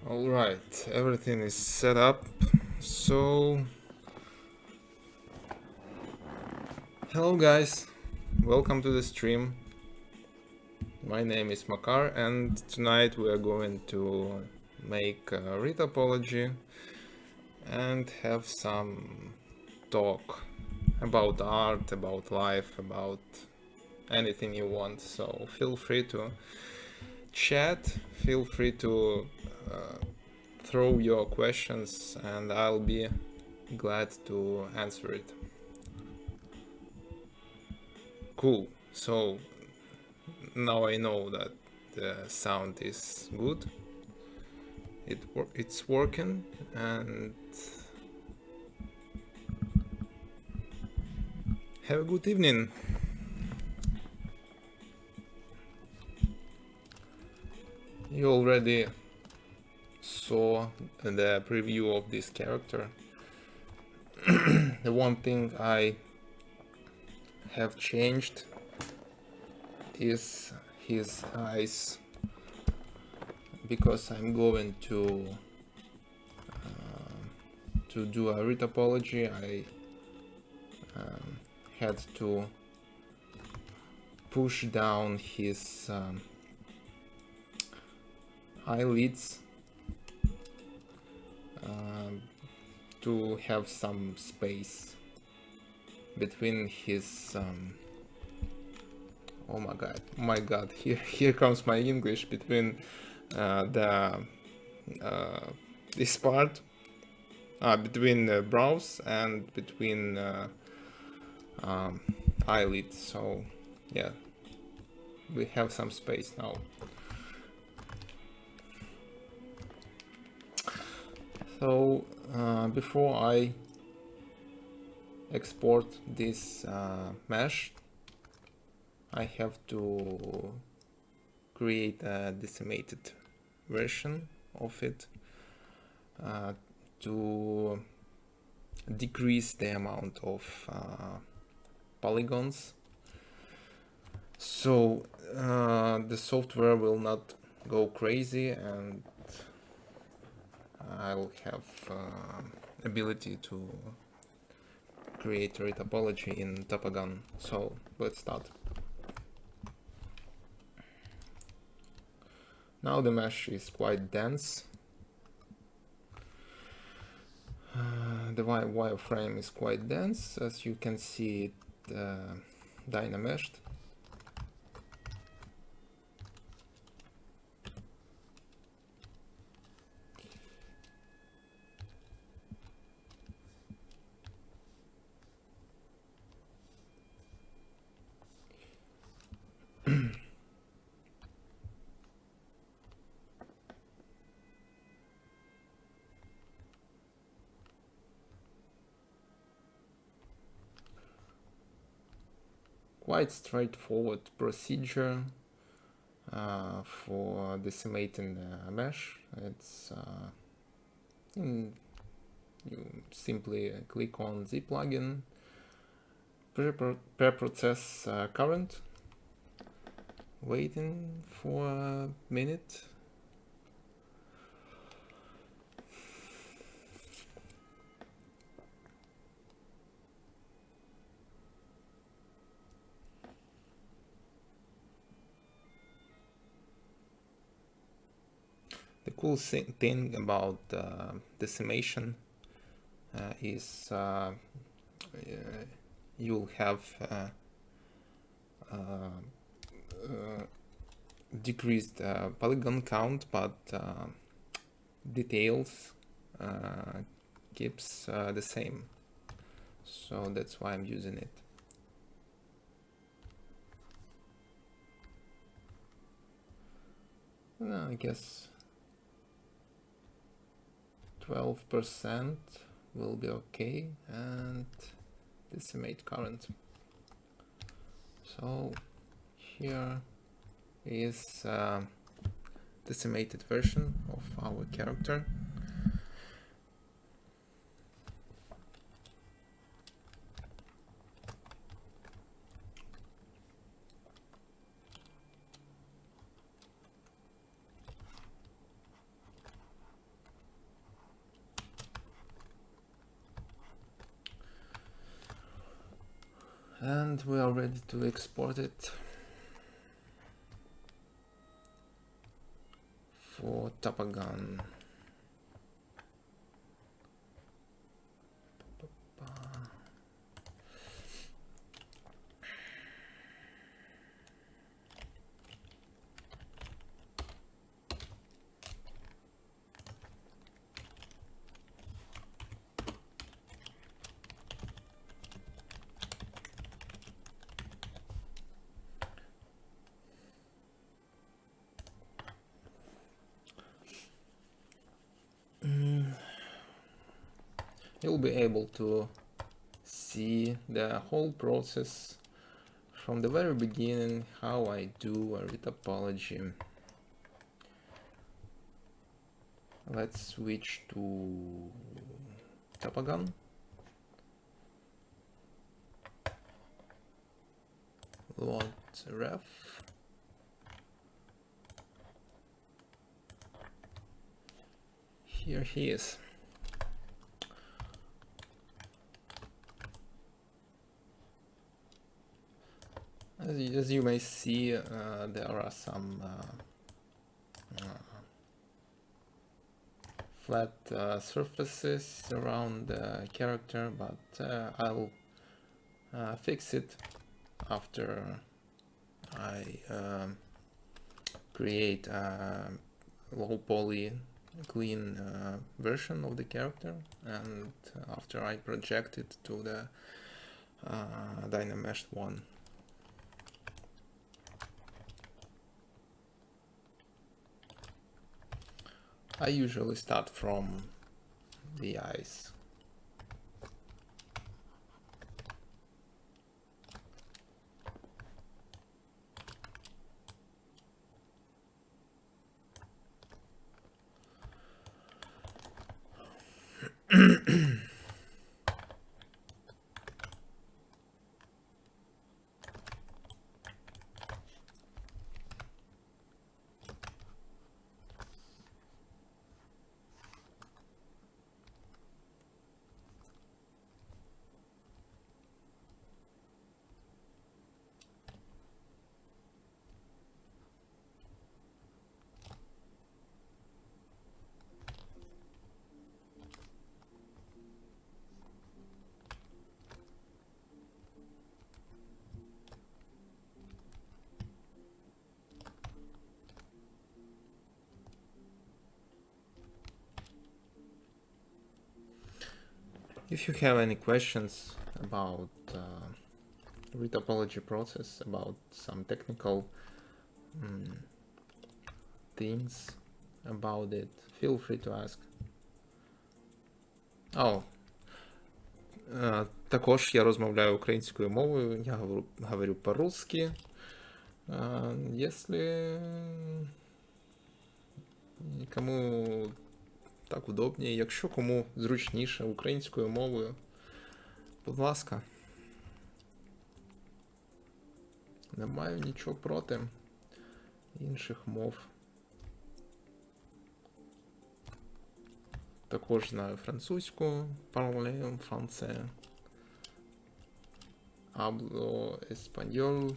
Alright, everything is set up. So, hello guys, welcome to the stream. My name is Makar, and tonight we are going to make a retopology and have some talk about art, about life, about anything you want. So feel free to chat, feel free to throw your questions, and I'll be glad to answer it. Cool. So now I know that the sound is good. It's working, and have a good evening. You already saw the preview of this character. The one thing I have changed is his eyes, because I'm going to do a retopology. I had to push down his eyelids to have some space between his oh my god, here comes my English, between this part, between the brows and between eyelids. So yeah, we have some space now. So before I export this mesh, I have to create a decimated version of it to decrease the amount of polygons, so the software will not go crazy, and I'll have ability to create a retopology in Topagon. So let's start. Now the mesh is quite dense. The wireframe is quite dense, as you can see it dynameshed. Quite straightforward procedure. for decimating the mesh. It's you simply click on the plugin, pre-process current, waiting for a minute. The cool thing about decimation is you'll have decreased polygon count, but details keeps the same. So that's why I'm using it. I guess 12% will be okay, and decimate current. So here is decimated version of our character. And we are ready to export it for Tapagan. You'll be able to see the whole process from the very beginning, how I do a retopology. Let's switch to Tapagan. Load ref. Here he is. As you may see, there are some flat surfaces around the character, but I'll fix it after I create a low poly clean version of the character, and after I project it to the Dynamesh 1. I usually start from the eyes. If you have any questions about retopology process, about some technical things about it, feel free to ask. Також я розмовляю українською мовою, я говорю по-русски. Если кому так удобніше, якщо кому зручніше українською мовою, будь ласка. Не маю нічого проти інших мов. Також знаю французьку, parle français, hablo español.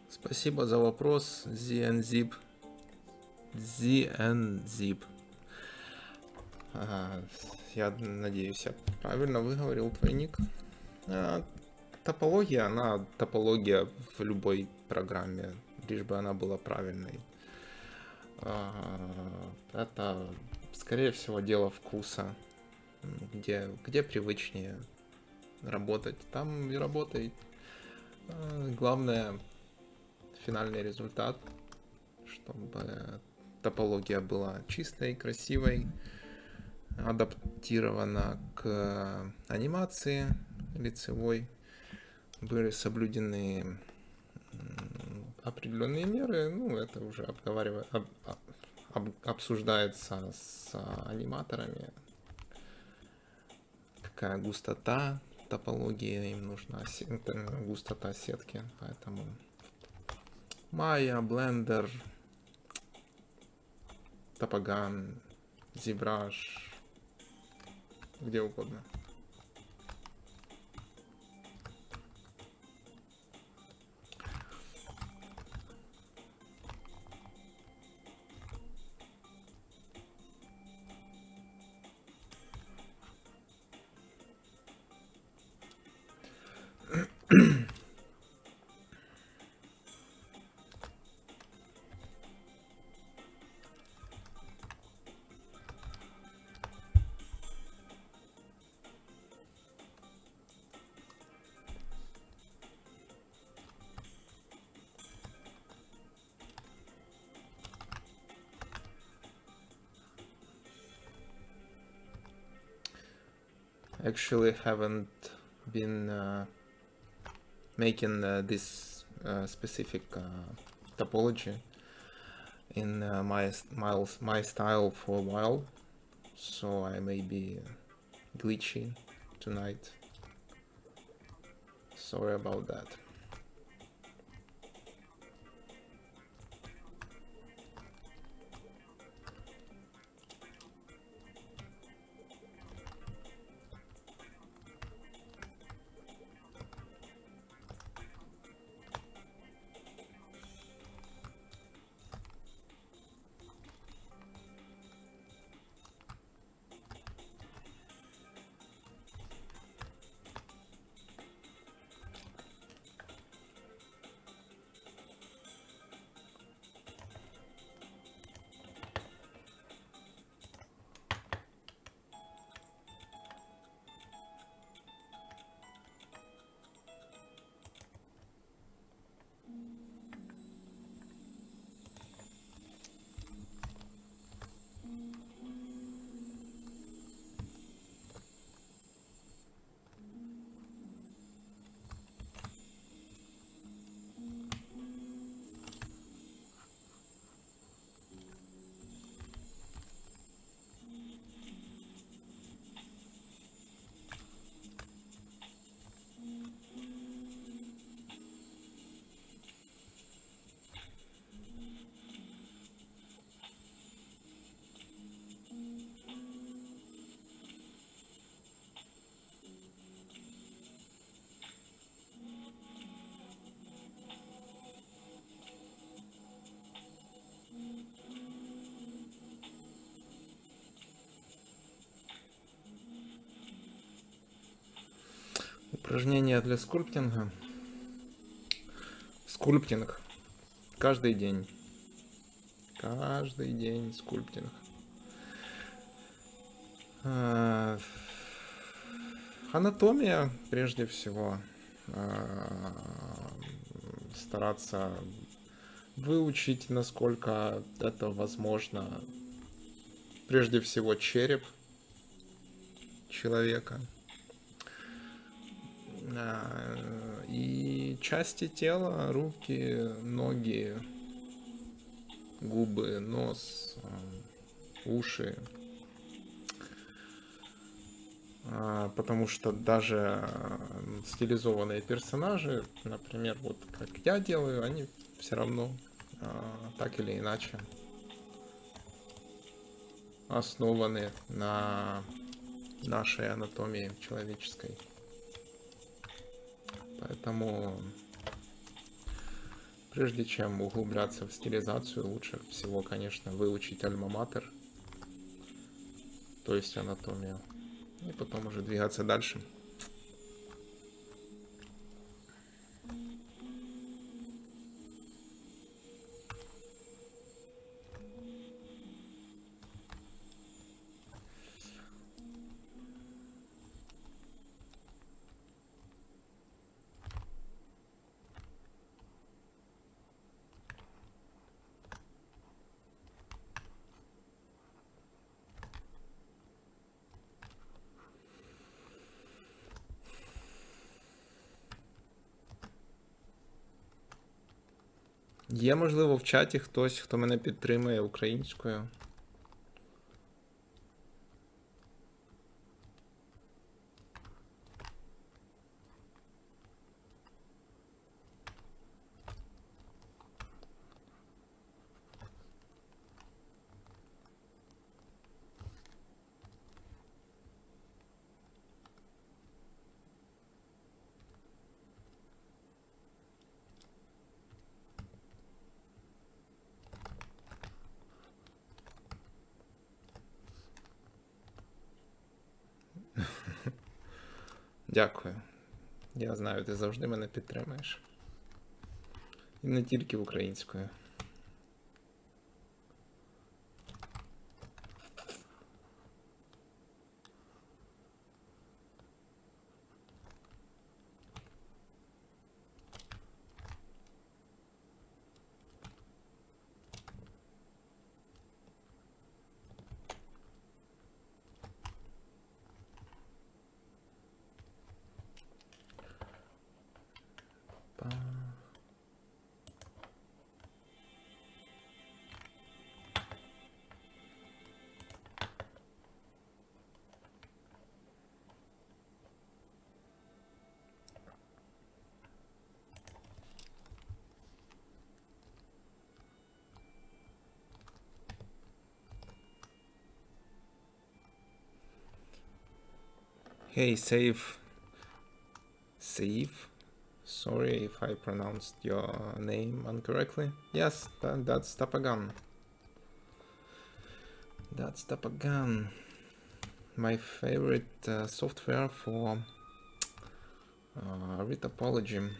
Спасибо за вопрос, ZNZip. ZNZip. Я надеюсь, я правильно выговорил твой ник. Топология, она топология в любой программе, лишь бы она была правильной. Это, скорее всего, дело вкуса. Где привычнее работать, там и работай. Главное, финальный результат, чтобы топология была чистой, красивой, адаптирована к анимации лицевой, были соблюдены определенные меры, ну, это уже обсуждается с аниматорами, какая густота топологии им нужна, густота сетки, поэтому Maya, Blender, Topagam, ZBrush, где угодно. Actually haven't been making this specific topology in my style for a while, so I may be glitchy tonight. Sorry about that. Упражнения для скульптинга. Скульптинг. Каждый день. Каждый день скульптинг. Анатомия, прежде всего. Стараться выучить, насколько это возможно. Прежде всего, череп человека. И части тела, руки, ноги, губы, нос, уши. Потому что даже стилизованные персонажи, например, вот как я делаю, они все равно так или иначе основаны на нашей анатомии человеческой. Поэтому прежде чем углубляться в стилизацию, лучше всего, конечно, выучить альма-матер, то есть анатомию, и потом уже двигаться дальше. Є, можливо, в чаті хтось, хто мене підтримує українською. Дякую. Я знаю, ти завжди мене підтримуєш. І не тільки українською. Hey, Save. Sorry if I pronounced your name incorrectly. Yes, that's Tapagan. That's Tapagan. My favorite software for retopology.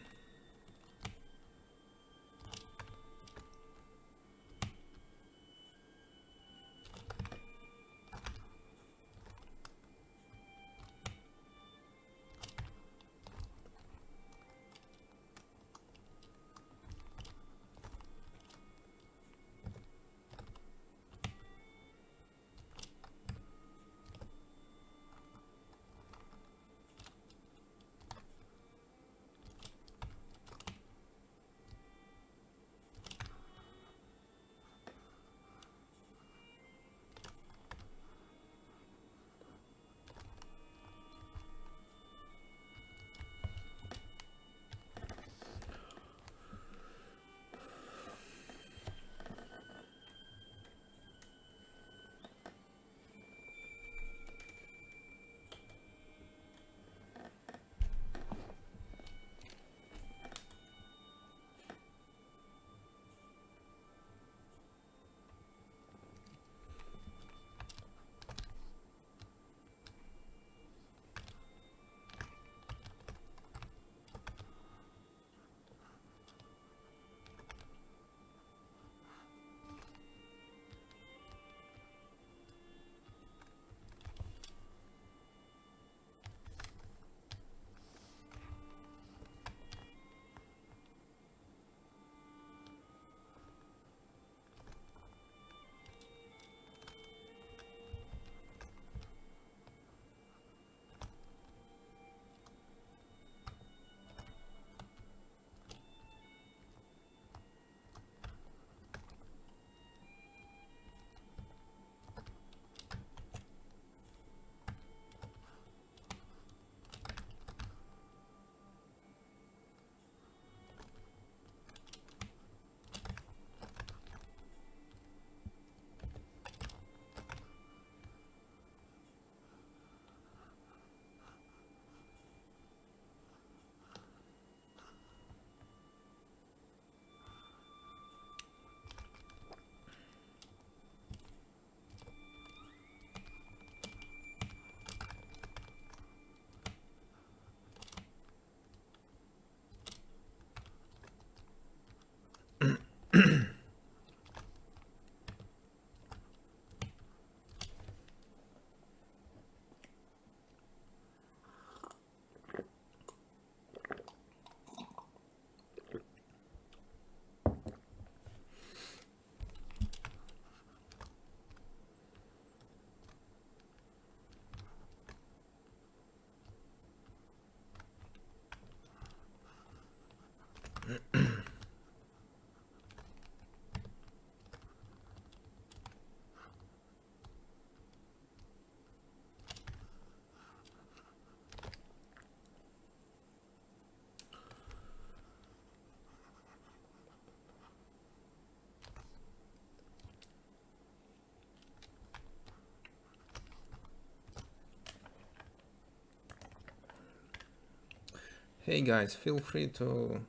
Hey guys, feel free to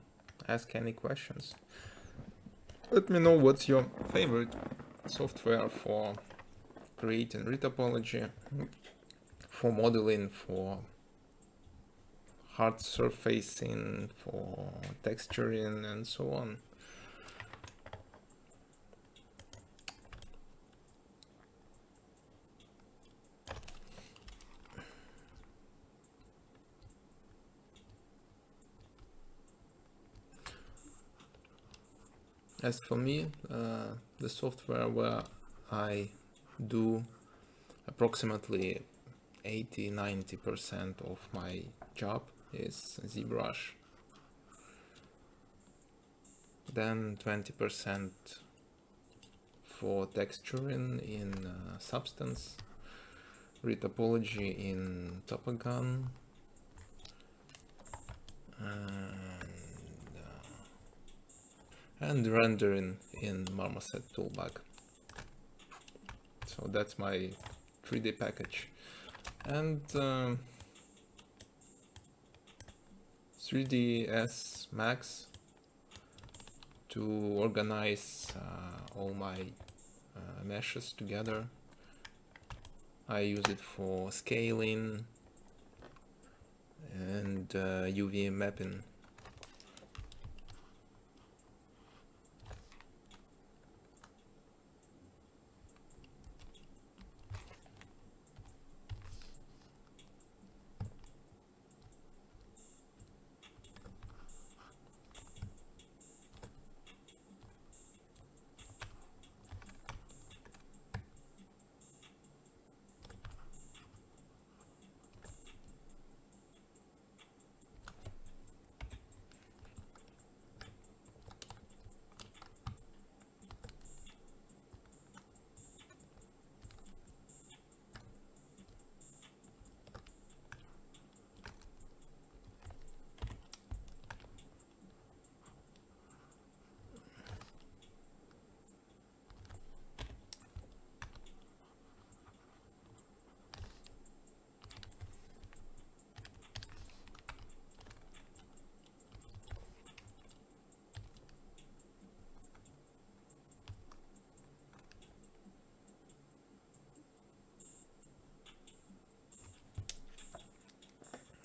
ask any questions. Let me know what's your favorite software for creating retopology, for modeling, for hard surfacing, for texturing, and so on. As for me, the software where I do approximately 80-90% of my job is ZBrush. Then 20% for texturing in Substance, retopology in Topogun, and rendering in Marmoset Toolbag. So that's my 3D package. And 3ds Max to organize all my meshes together. I use it for scaling and UV mapping.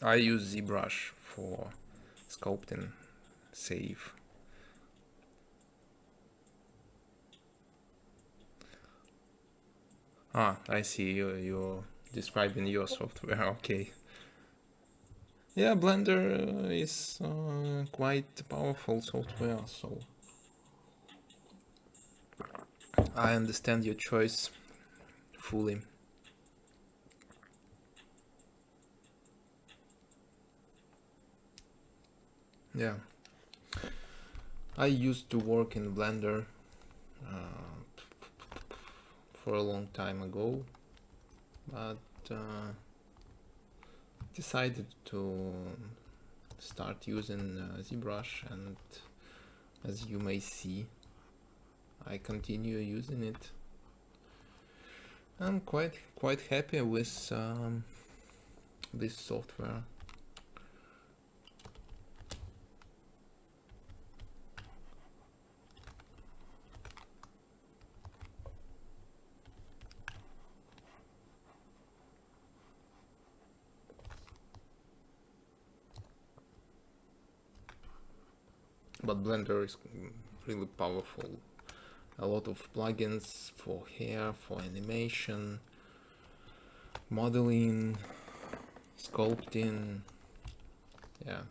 I use ZBrush for sculpting, save. I see you're describing your software. Okay. Yeah, Blender is quite powerful software, so I understand your choice fully. Yeah. I used to work in Blender for a long time ago, but decided to start using ZBrush, and as you may see, I continue using it. I'm quite happy with this software. But Blender is really powerful. A lot of plugins for hair, for animation, modeling, sculpting. Yeah.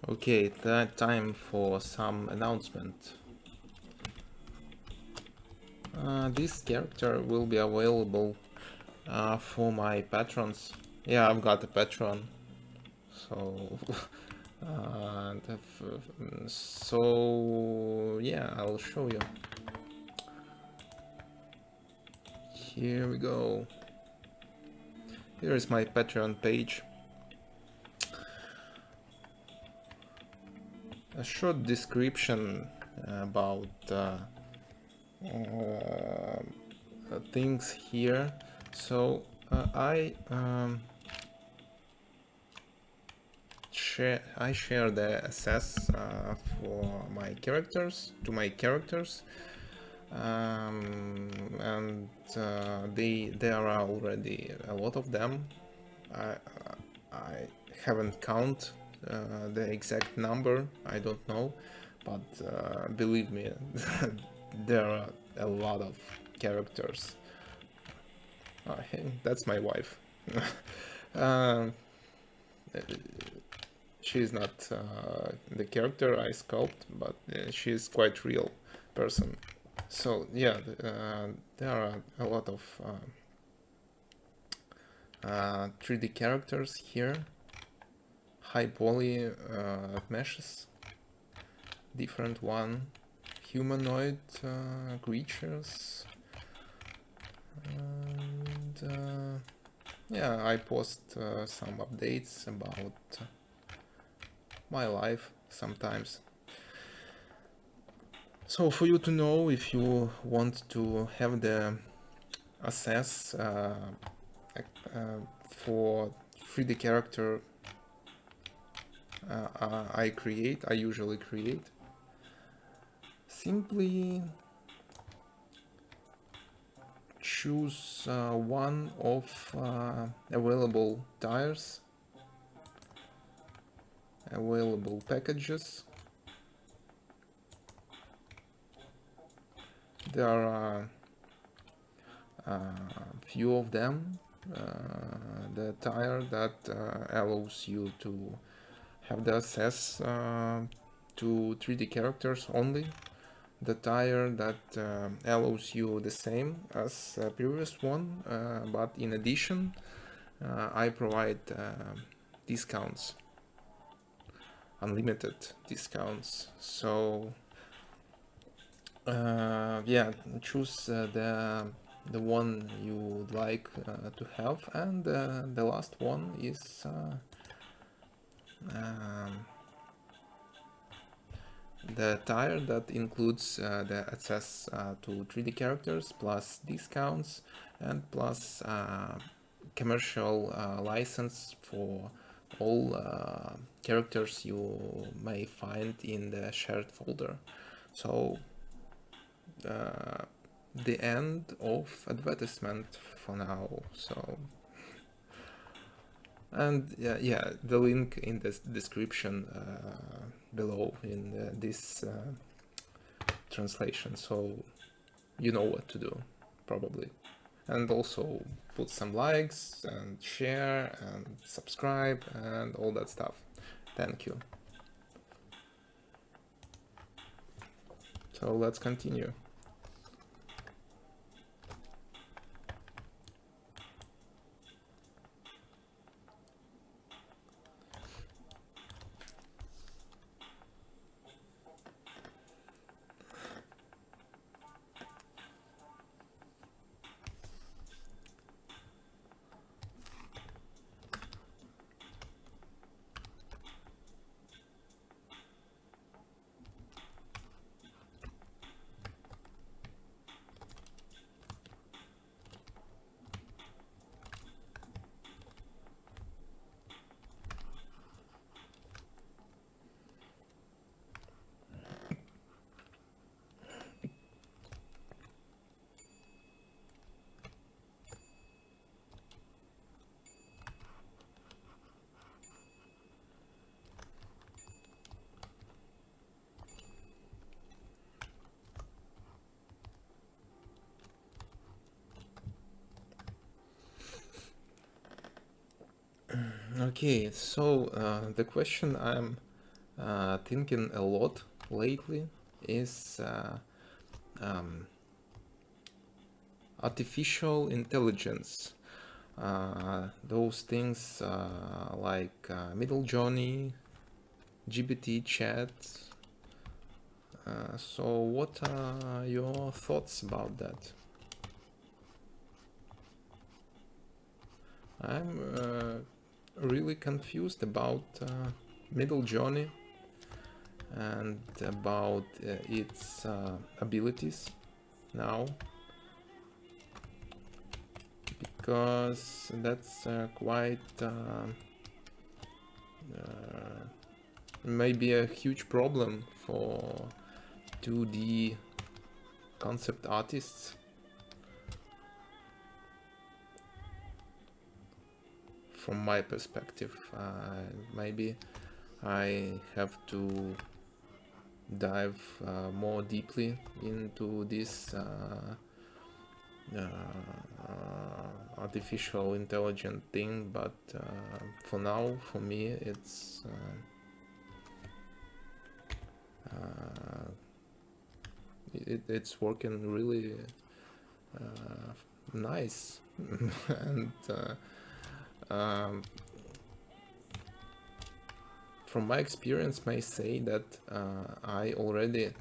Okay, that time for some announcement. This character will be available for my patrons. Yeah, I've got a patron, so so yeah, I'll show you. Here we go. Here is my Patreon page. A short description about things here. So I share the access for my characters to my characters, and there are already a lot of them. I haven't count the exact number. I don't know, but believe me, there are a lot of characters. Hey, that's my wife. uh, she's not the character I sculpt, but she's quite real person. So yeah, there are a lot of 3D characters here, high poly meshes, different one, humanoid creatures, and yeah, I post some updates about my life sometimes. So for you to know, if you want to have the access for 3D character I usually create, simply choose one of available tires, available packages. There are a few of them. The tire that allows you to have the access to 3D characters only. The tire that allows you the same as the previous one, but in addition I provide discounts, unlimited discounts. So yeah, choose the one you would like to have, and the last one is the tire that includes the access to 3D characters plus discounts and plus commercial license for all characters you may find in the shared folder. So the end of advertisement for now. So and yeah, the link in the description below in this translation, so you know what to do probably. And also put some likes and share and subscribe and all that stuff. Thank you. So let's continue. Okay, so the question I'm thinking a lot lately is artificial intelligence. Those things like Midjourney, GPT chat. So what are your thoughts about that? I'm really confused about Midjourney and about its abilities now, because that's quite maybe a huge problem for 2D concept artists. From my perspective, maybe I have to dive more deeply into this artificial intelligent thing, but for now, for me, it's working really nice. And from my experience, may say that I already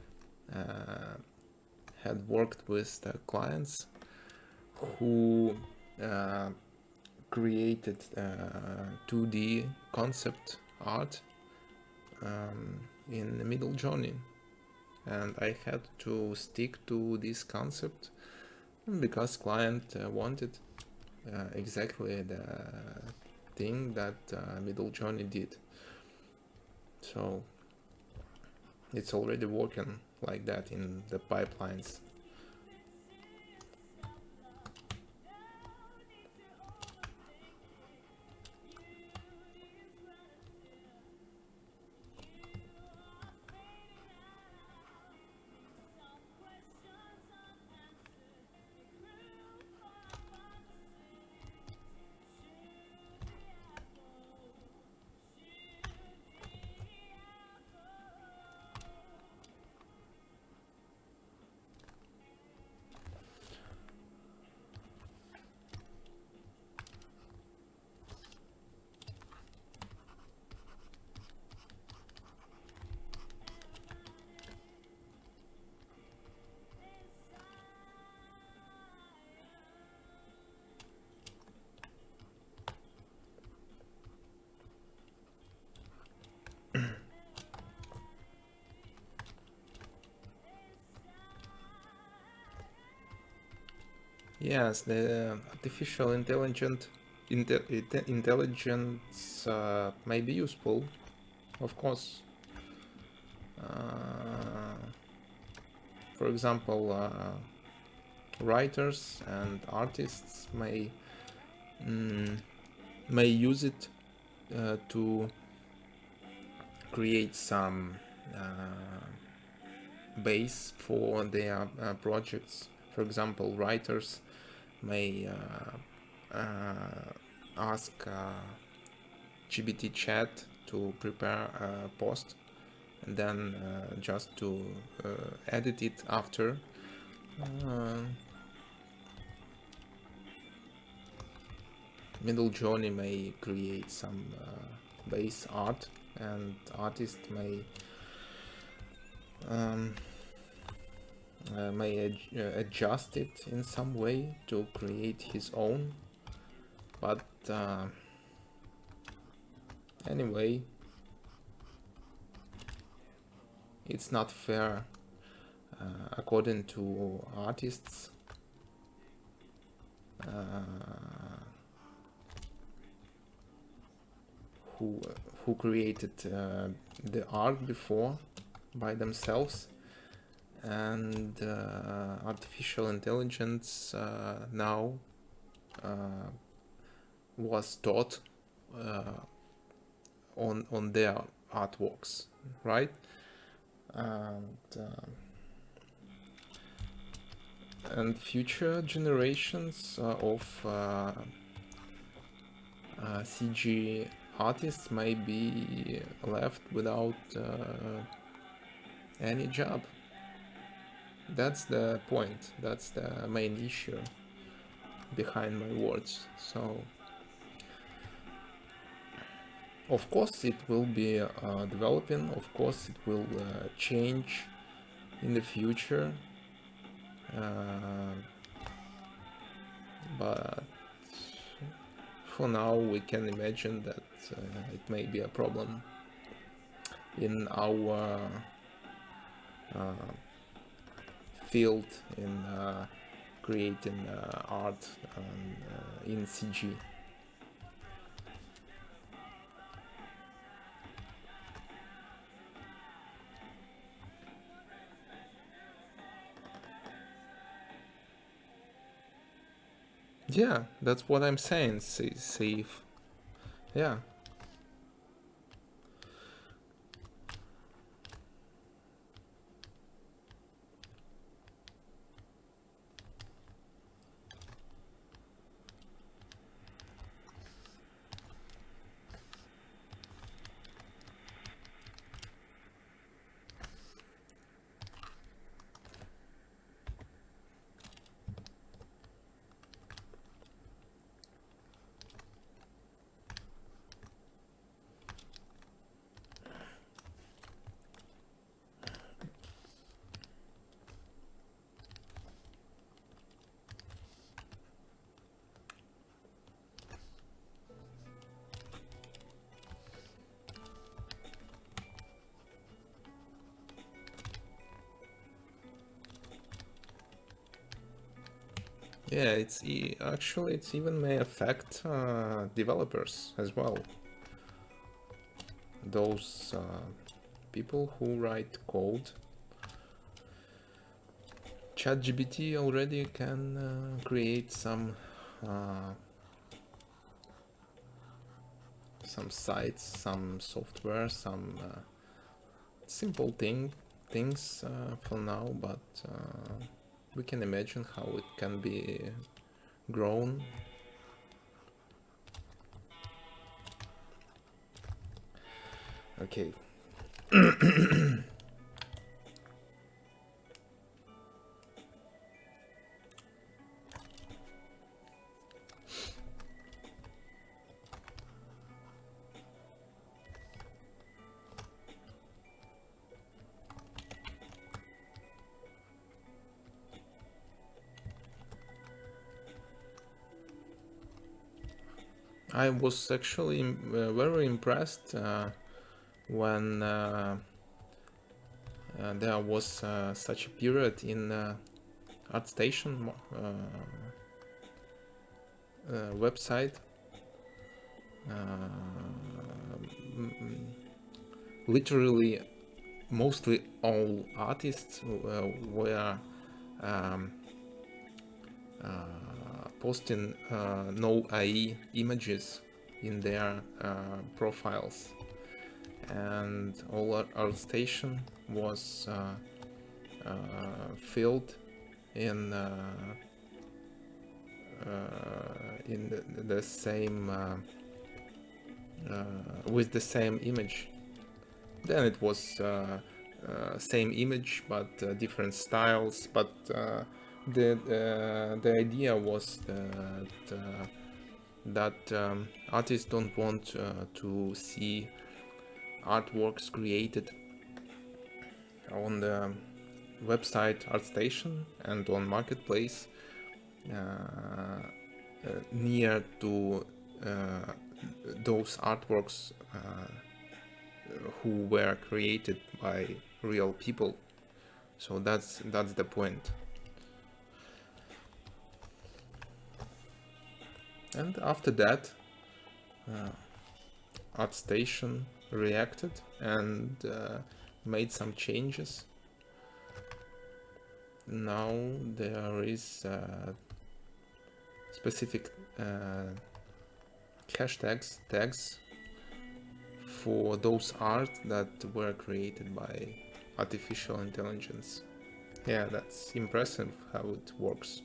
had worked with the clients who created 2D concept art in Midjourney, and I had to stick to this concept because client wanted exactly the thing that Midjourney did. So it's already working like that in the pipelines. Yes, the artificial intelligence may be useful, of course. For example, writers and artists may use it to create some base for their projects. For example, writers may ask GPT chat to prepare a post and then just to edit it after. Midjourney may create some base art, and artist may adjust it in some way to create his own. But anyway, it's not fair according to artists. Who created the art before by themselves, and artificial intelligence now was taught on their artworks, right? And future generations of CG artists may be left without any job. That's the point, that's the main issue behind my words. So of course it will be developing, of course it will change in the future, but for now we can imagine that it may be a problem in our field in creating art in CG. Yeah, that's what I'm saying, safe. Yeah. Yeah, actually it's even may affect developers as well. Those people who write code. ChatGPT already can create some sites, some software, some simple things for now, but we can imagine how it can be grown. Okay. I was actually very impressed when there was such a period in ArtStation website. Literally, mostly all artists were posting no AI images in their profiles, and all ArtStation was filled in the same with the same image. Then it was same image but different styles, but the idea was that artists don't want to see artworks created on the website ArtStation and on Marketplace near to those artworks who were created by real people. So that's the point. And after that, ArtStation reacted and made some changes. Now there is specific tags for those art that were created by artificial intelligence. Yeah, that's impressive how it works.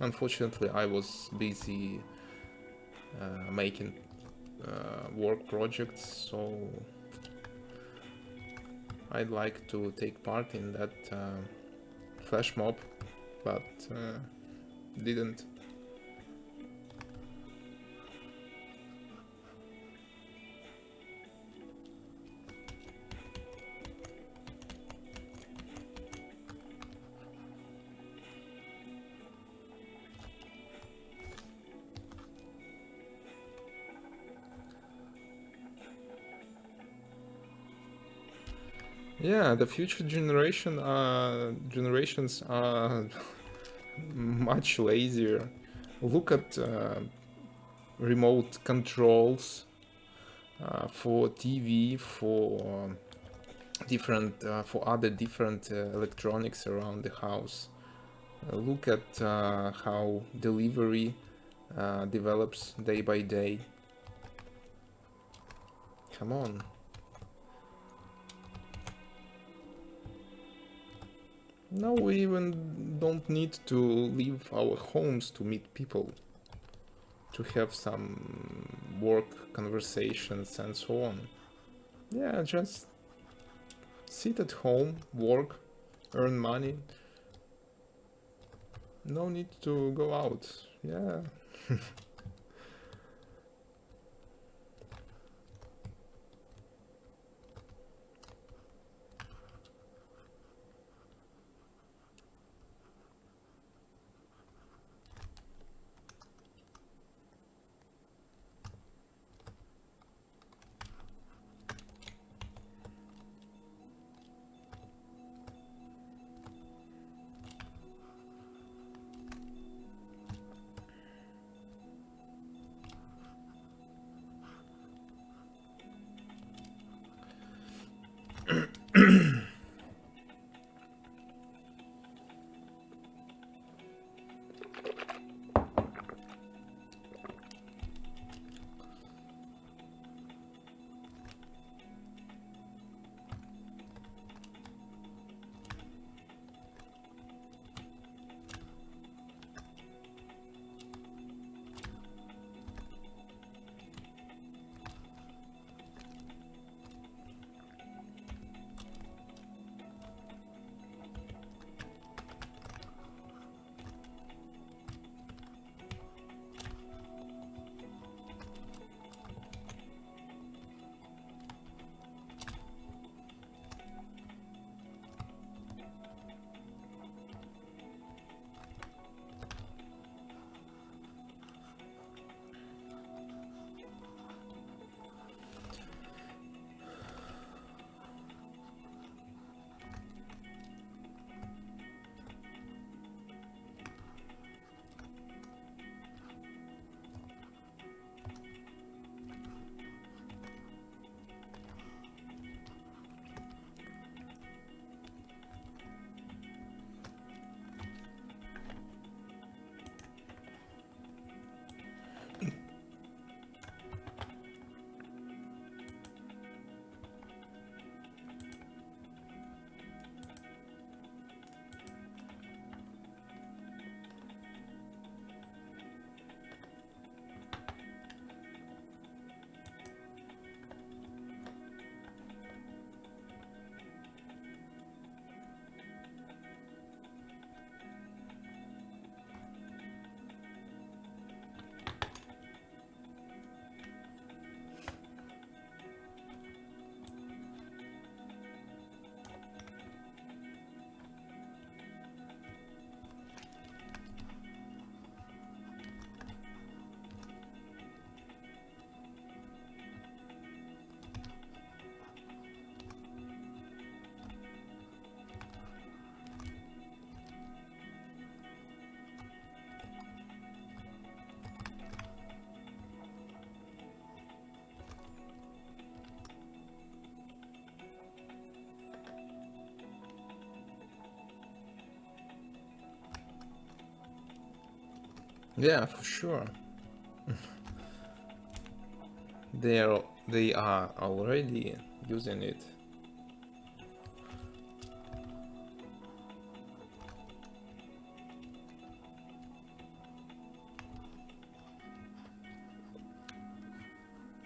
Unfortunately, I was busy making work projects, so I'd like to take part in that flash mob, but didn't. Yeah, the future generations are much lazier. Look at remote controls for TV, for for other different electronics around the house. Look at how delivery develops day by day. Come on. Now we even don't need to leave our homes to meet people, to have some work conversations and so on. Yeah, just sit at home, work, earn money. No need to go out. Yeah. Yeah, for sure. They are already using it.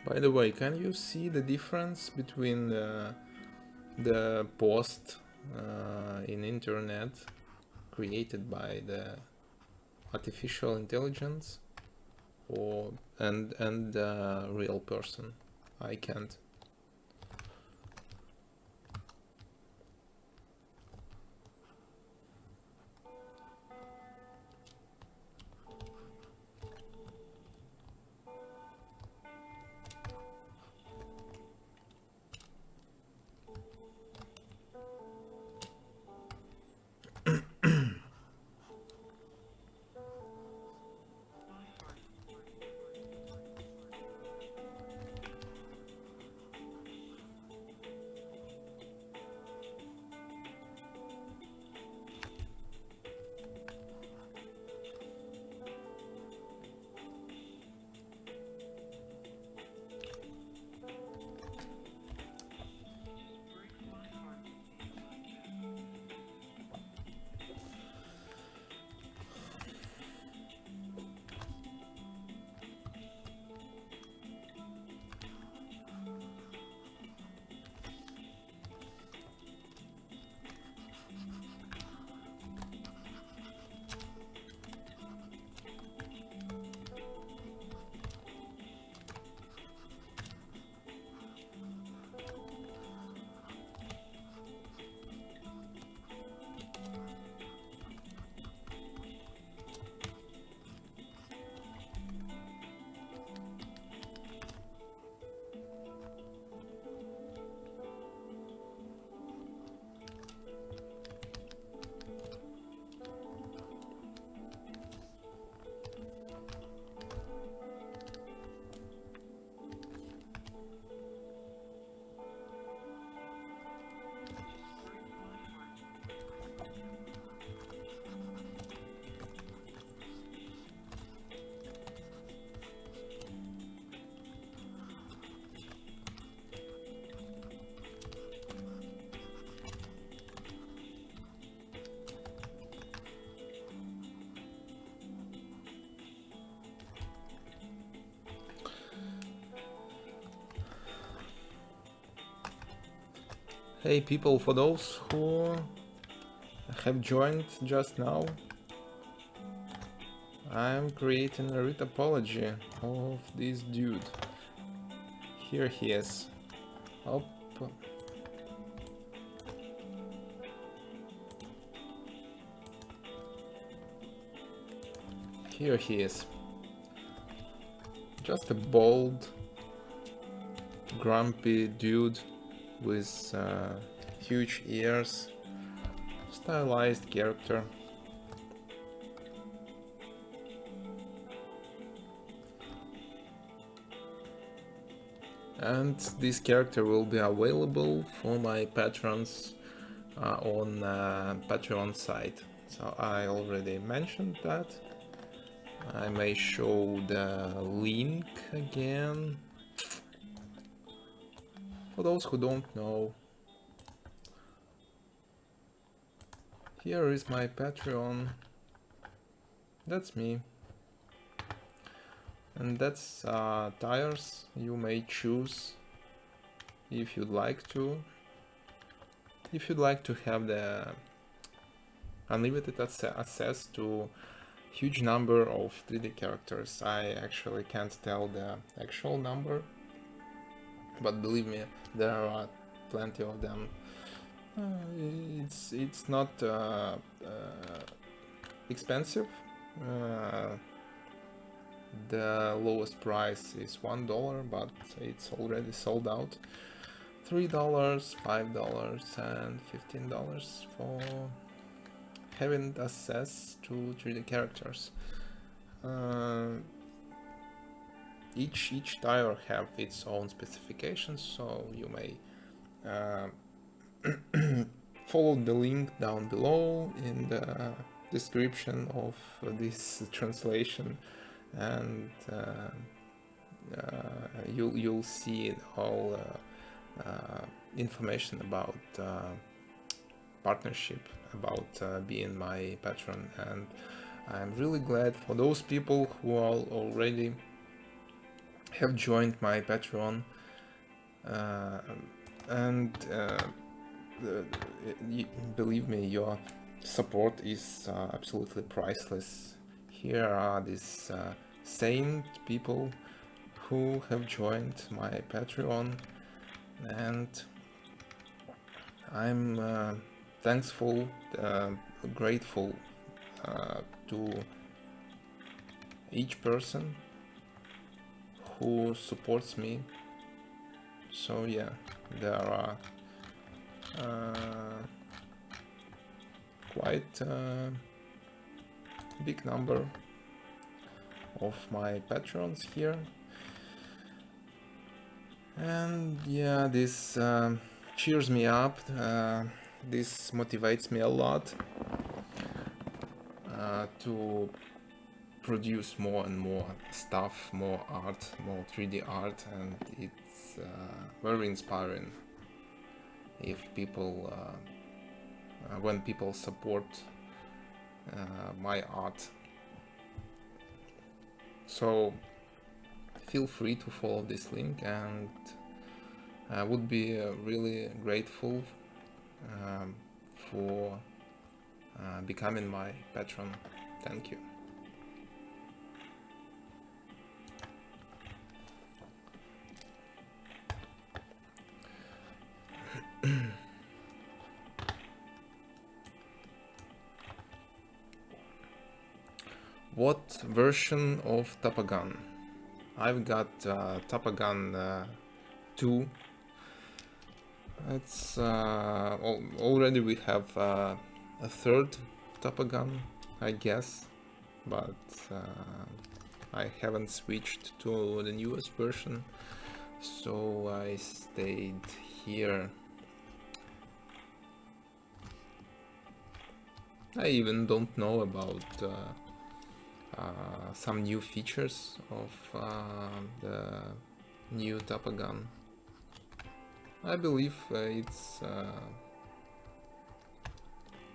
By the way, can you see the difference between the post in internet created by the artificial intelligence and real person? I can't. Hey people, for those who have joined just now, I'm creating a retopology of this dude. Here he is. Up. Here he is. Just a bald, grumpy dude with huge ears, stylized character. And this character will be available for my patrons on Patreon site. So I already mentioned that. I may show the link again. For those who don't know, here is my Patreon. That's me. And that's tires you may choose if you'd like to. If you'd like to have the unlimited access to huge number of 3D characters. I actually can't tell the actual number, but believe me, there are plenty of them. It's not expensive. The lowest price is $1, but it's already sold out. $3, $5, and $15 for having access to 3D characters. Each tire have its own specifications, so you may follow the link down below in the description of this translation, and you'll see all information about partnership, about being my patron. And I'm really glad for those people who are already have joined my Patreon, uh, and the, believe me, your support is absolutely priceless. Here are these saint people who have joined my Patreon, and I'm thankful, grateful to each person who supports me. So yeah, there are quite a big number of my patrons here, and yeah, this cheers me up, this motivates me a lot to produce more and more stuff, more art, more 3D art, and it's very inspiring if people when people support my art. So feel free to follow this link, and I would be really grateful for becoming my patron. Thank you. What version of Tapagan? I've got Tapagan 2. It's already we have a third Tapagan, I guess, but I haven't switched to the newest version, so I stayed here. I even don't know about some new features of the new Tapagan. I believe it's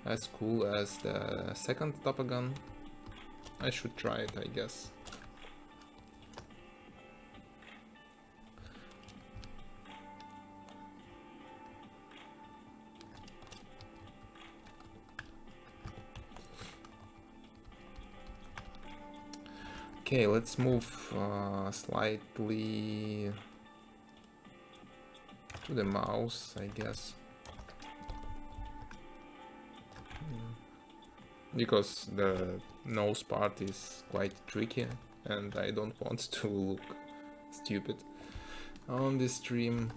as cool as the second Tapagan. I should try it, I guess. Okay, let's move slightly to the mouse, I guess. Because the nose part is quite tricky and I don't want to look stupid on this stream.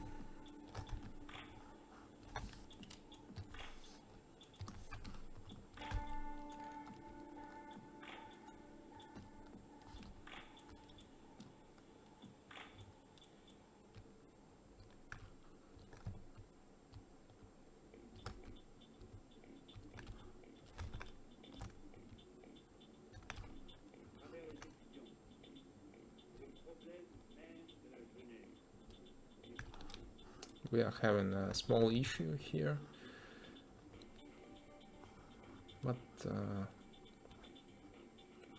We are having a small issue here, but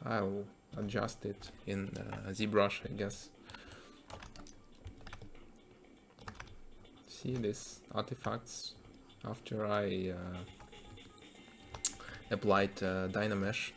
I'll adjust it in ZBrush, I guess. See these artifacts after I applied Dynamesh.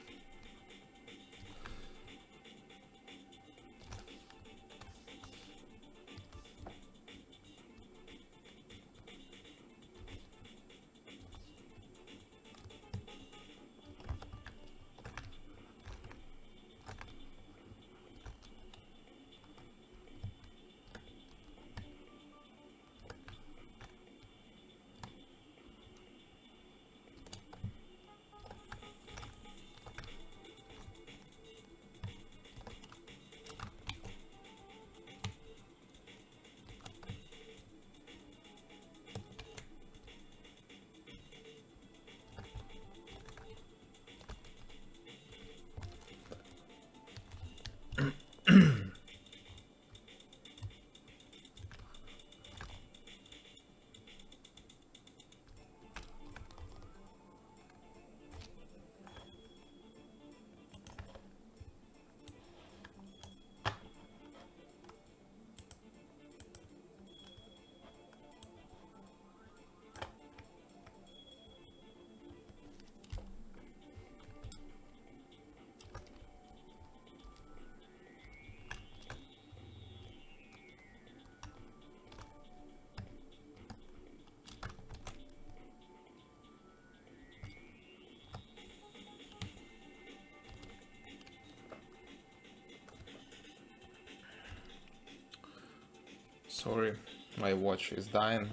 Sorry, my watch is dying.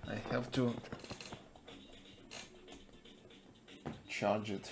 I have to charge it.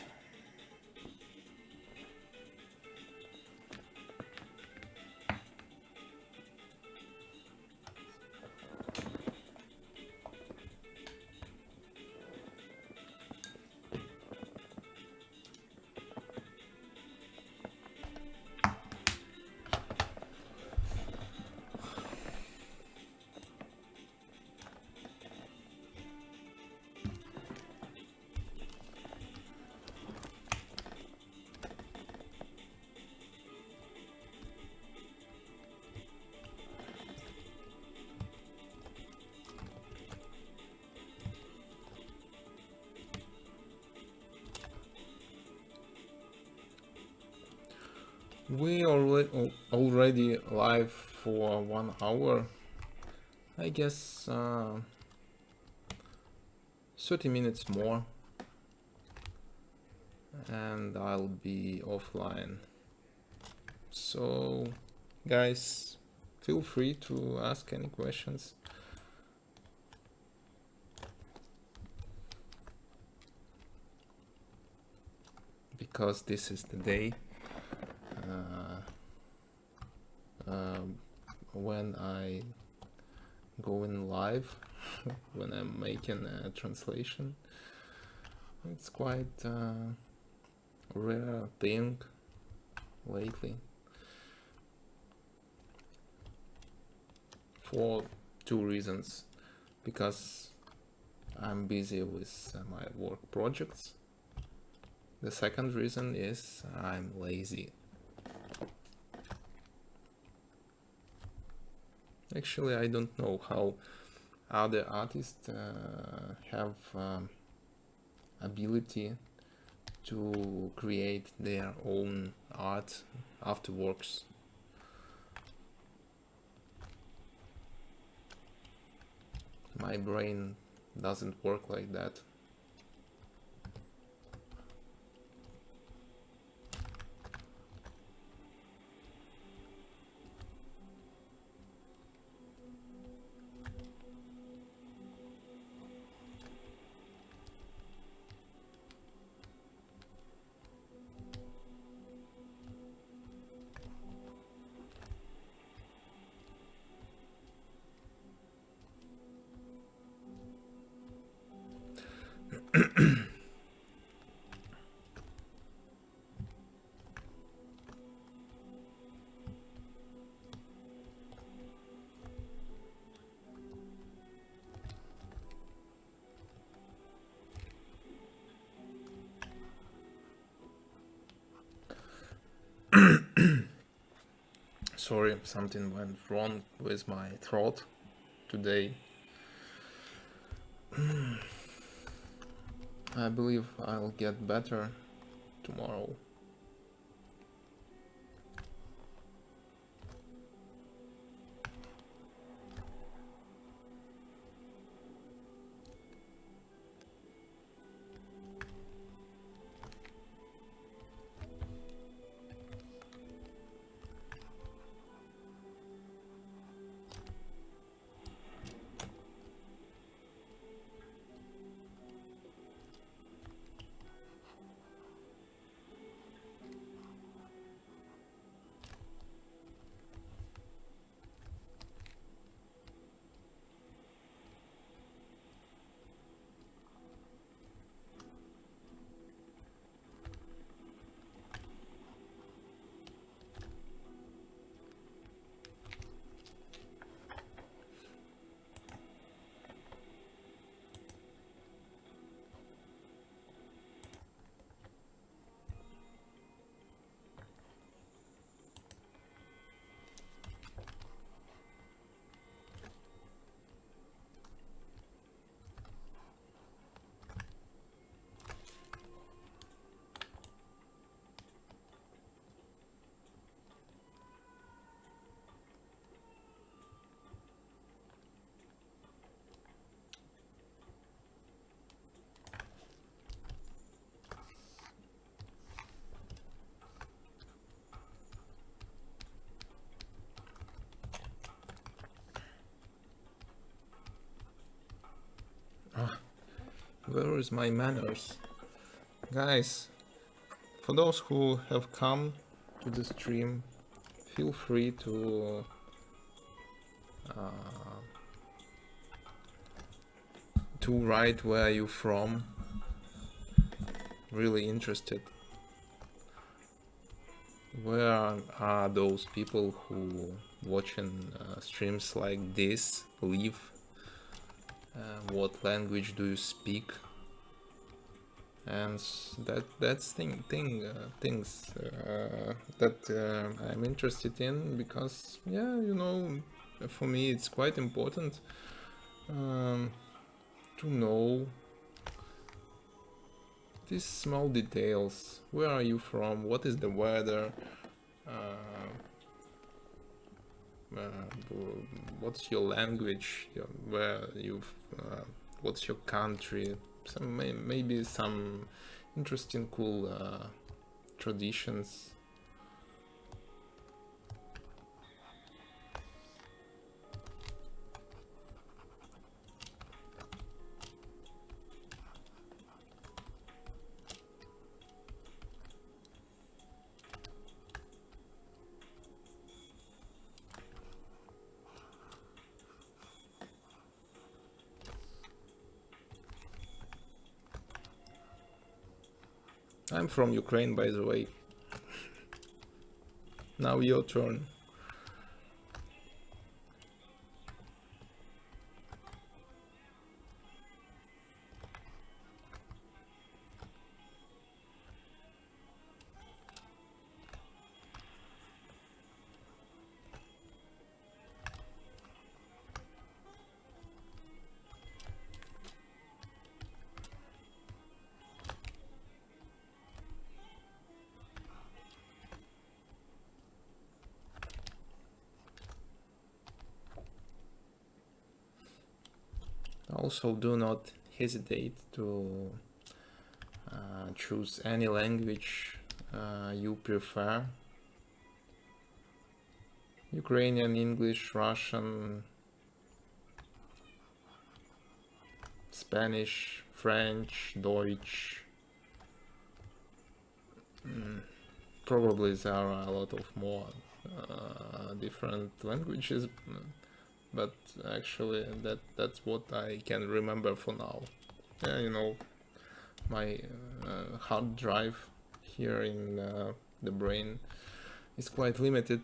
We already live for 1 hour. I guess 30 minutes more and I'll be offline. So guys, feel free to ask any questions. Because this is the day when I go in live, when I'm making a translation. It's quite rare thing lately for 2 reasons. Because I'm busy with my work projects. The second reason is I'm lazy. Actually, I don't know how other artists have ability to create their own art afterwards. My brain doesn't work like that. Sorry, something went wrong with my throat today. I believe I'll get better tomorrow. Where is my manners? Guys, for those who have come to the stream, feel free to write where you from. Really interested. Where are those people who watching streams like this live? What language do you speak? And that's things that I'm interested in, because yeah, you know, for me it's quite important to know these small details. Where are you from? What is the weather? What's your language? Where you've what's your country? Maybe some interesting, cool traditions. I'm from Ukraine, by the way. Now your turn. Also, do not hesitate to choose any language you prefer. Ukrainian, English, Russian, Spanish, French, Deutsch. Probably there are a lot of more different languages, but actually that's what I can remember for now. Yeah, you know, my hard drive here in the brain is quite limited,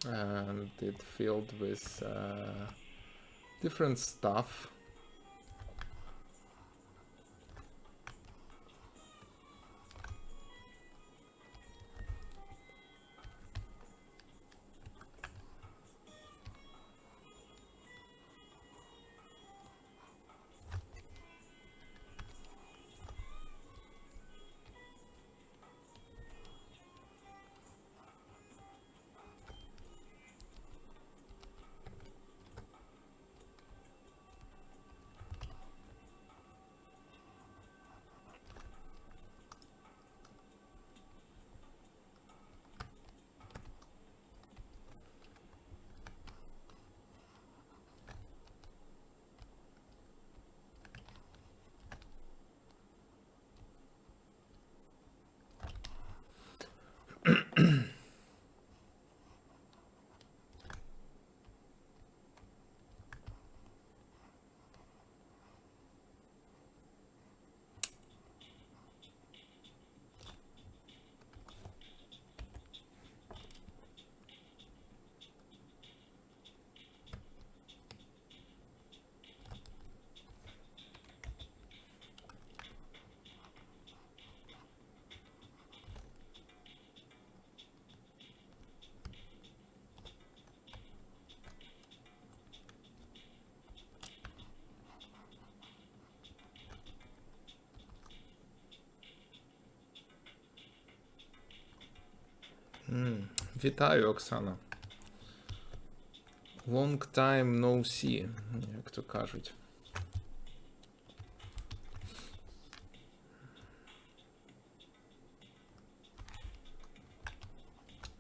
and it filled with different stuff. Вітаю, Оксана. Long time no see, як то кажуть.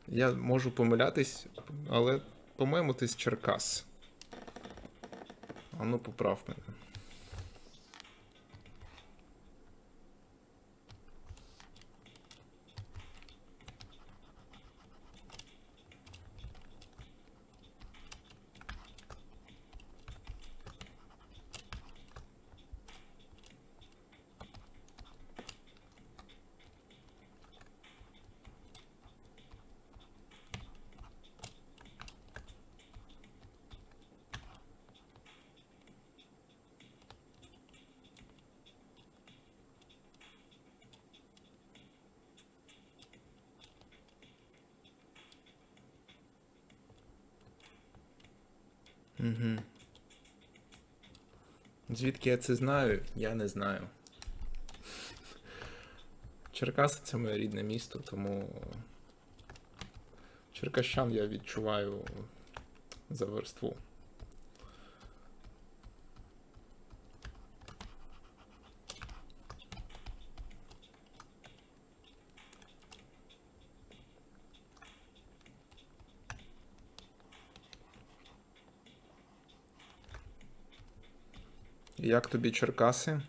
Я можу помилятись, але, по-моєму, ти з Черкас. А ну, поправ мене. Угу. Звідки я це знаю, я не знаю. Черкаси це моє рідне місто, тому черкащан я відчуваю за верству. Як тобі Черкаси?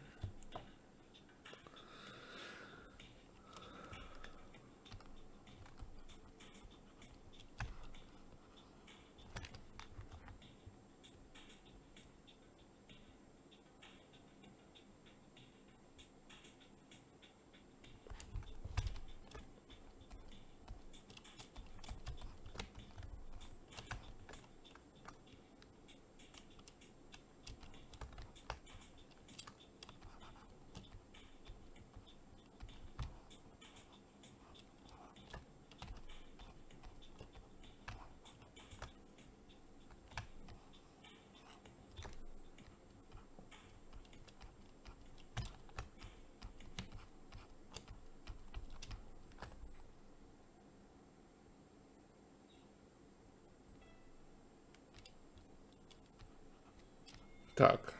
Так,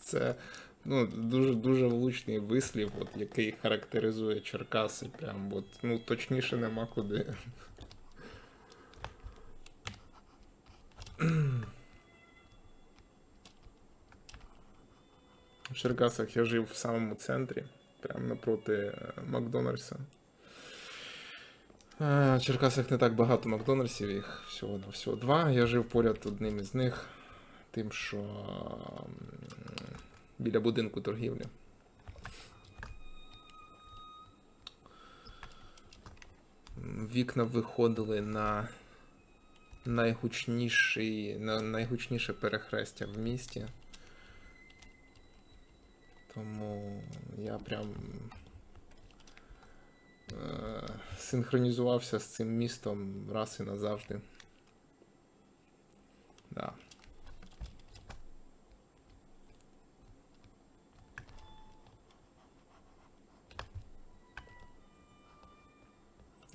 це дуже влучний вислів, от, який характеризує Черкаси. Прям от, точніше нема куди. В Черкасах я жив в самому центрі, прямо напроти Макдональдса. В Черкасах не так багато Макдональдсів, їх всього 2. Я жив поряд одним із них, тим, що біля будинку торгівлі. Вікна виходили на найгучніше перехрестя в місті. Тому я прям синхронізувався з цим містом раз і назавжди. Да.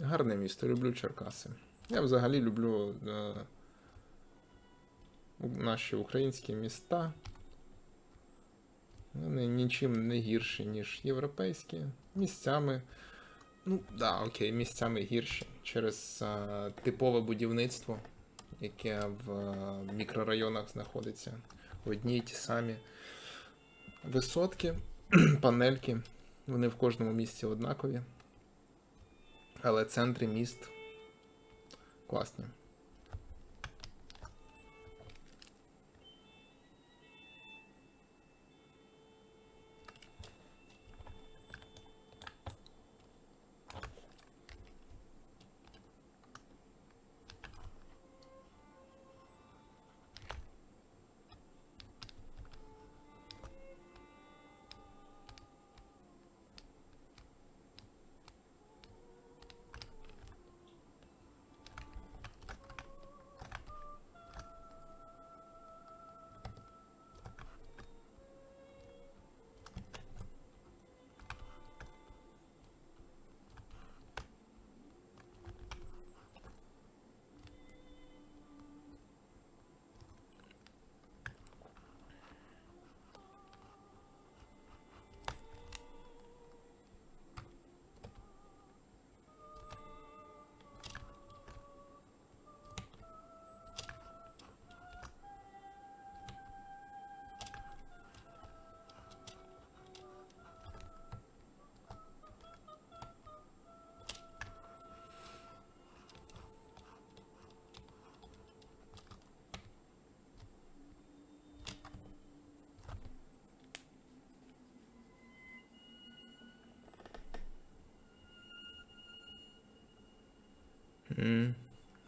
Гарне місто, люблю Черкаси. Я взагалі люблю наші українські міста. Вони нічим не гірші, ніж європейські. Місцями, місцями гірші. Через типове будівництво, яке в мікрорайонах знаходиться. Одні й ті самі висотки, панельки. Вони в кожному місці однакові. Але центри міст класні.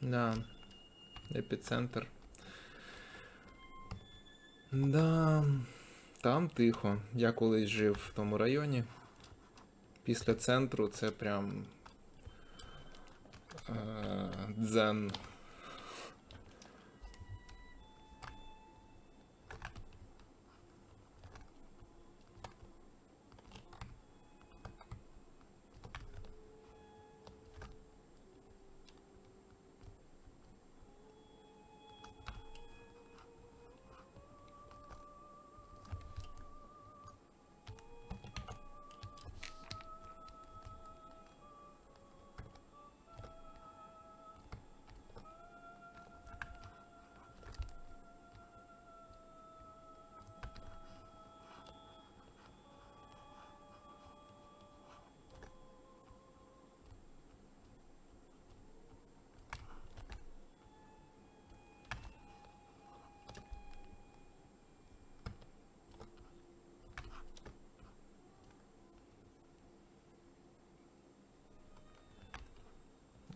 Да, епіцентр. Да, там тихо. Я колись жив в тому районі. Після центру це прям дзен.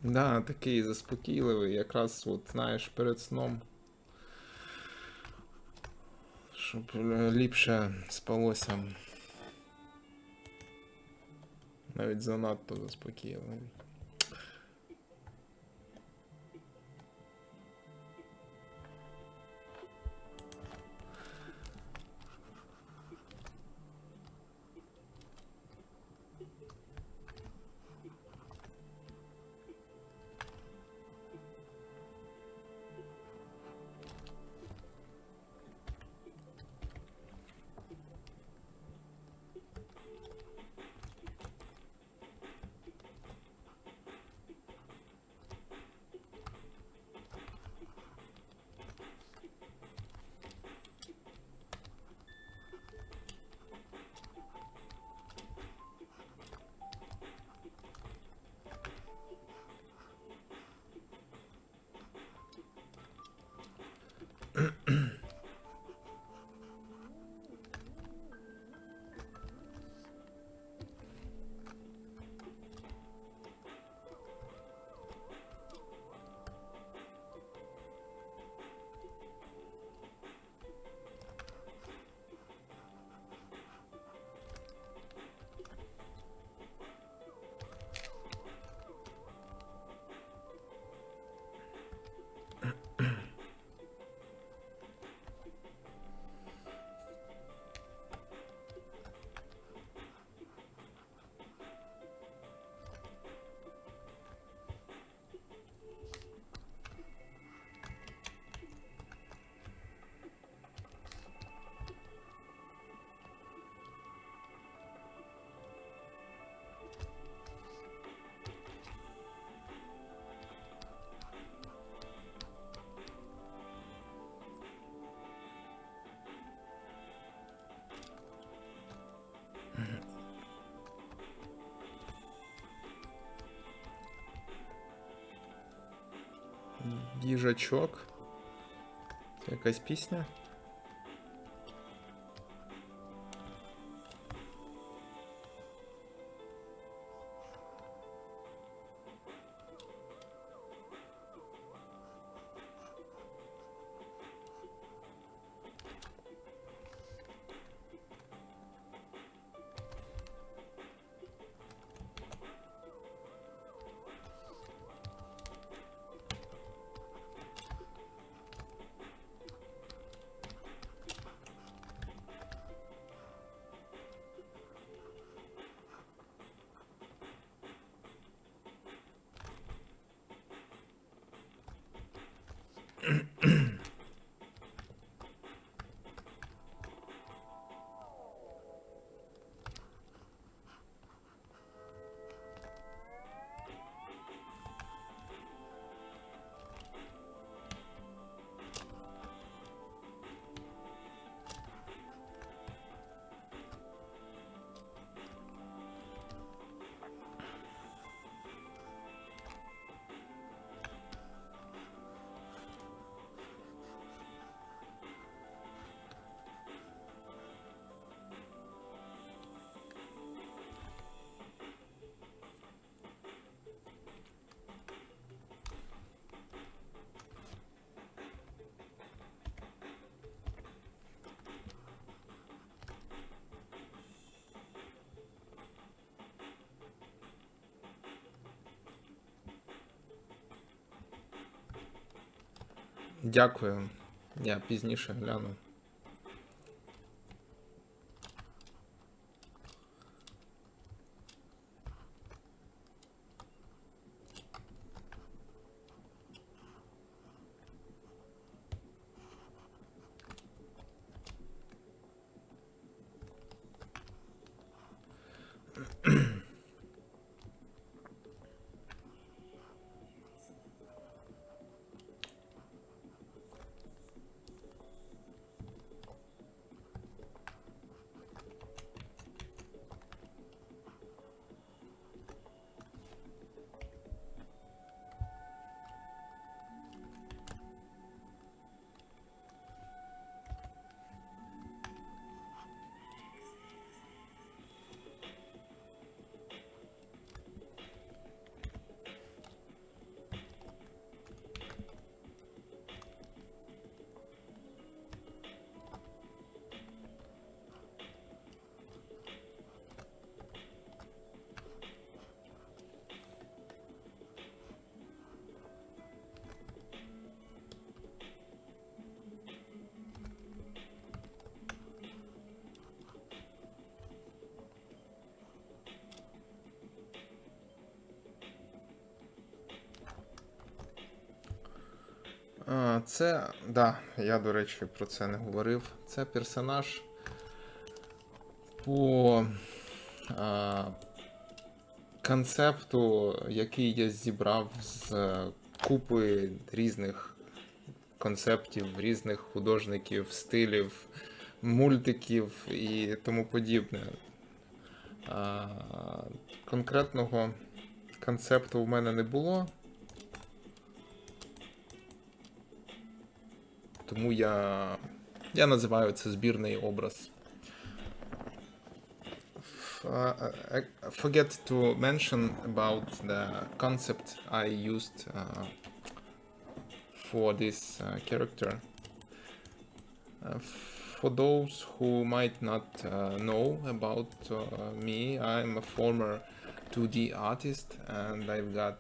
Да, такий заспокійливий, якраз от, знаєш, перед сном. Щоб ліпше спалося. Навіть занадто заспокійливий. Їжачок. Це якась пісня? Дякую. Я пізніше гляну. Це, да, я, до речі, про це не говорив. Це персонаж по концепту, який я зібрав з купи різних концептів, різних художників, стилів, мультиків і тому подібне. Конкретного концепту в мене не було. Тому я називаю це збірний образ. I forget to mention about the concept I used for this character. For those who might not know about me, I'm a former 2D artist and I've got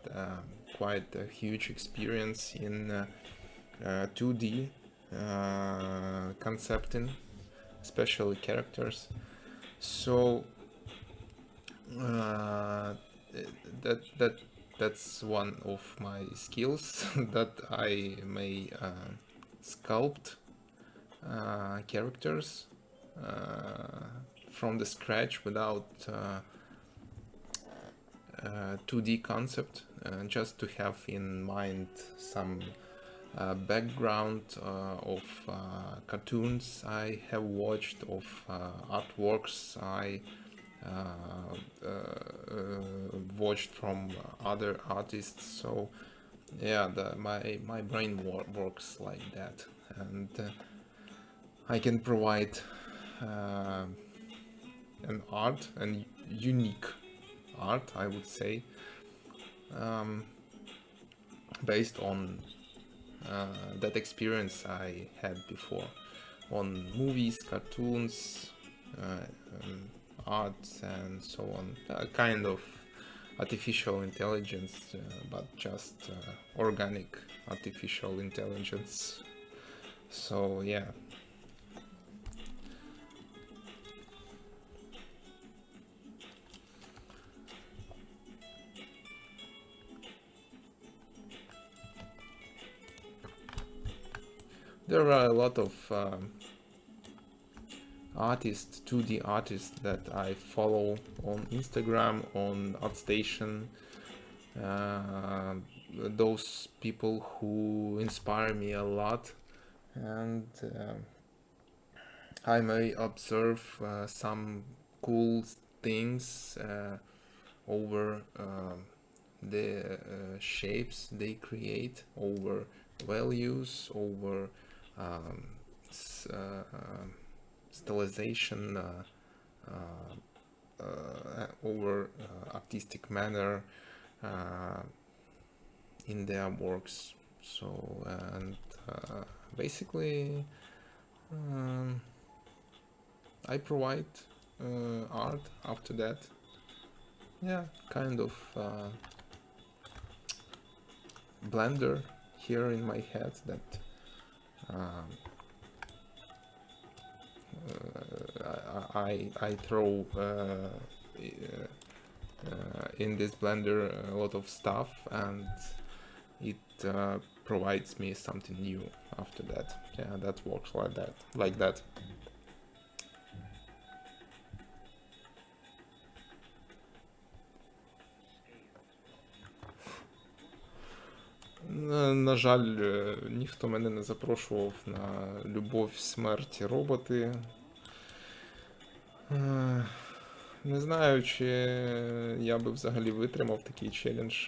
quite a huge experience in 2D concepting, especially characters. So that's one of my skills that I may sculpt characters from the scratch without 2D concept, just to have in mind some background of cartoons I have watched, of artworks I watched from other artists. So yeah, my brain works like that, and I can provide an art, and unique art, I would say, based on that experience I had before on movies, cartoons, art, and so on. Kind of artificial intelligence, but just organic artificial intelligence. So yeah. There are a lot of artists, 2D artists that I follow on Instagram, on ArtStation. Those people who inspire me a lot, and I may observe some cool things over the shapes they create, over values, over stylization, over artistic manner in their works. So, and basically I provide art after that. Yeah, kind of blender here in my head that I throw in this blender a lot of stuff, and it provides me something new after that. Yeah, that works like that. На жаль, ніхто мене не запрошував на любов, смерть, роботи. Не знаю, чи я би взагалі витримав такий челендж.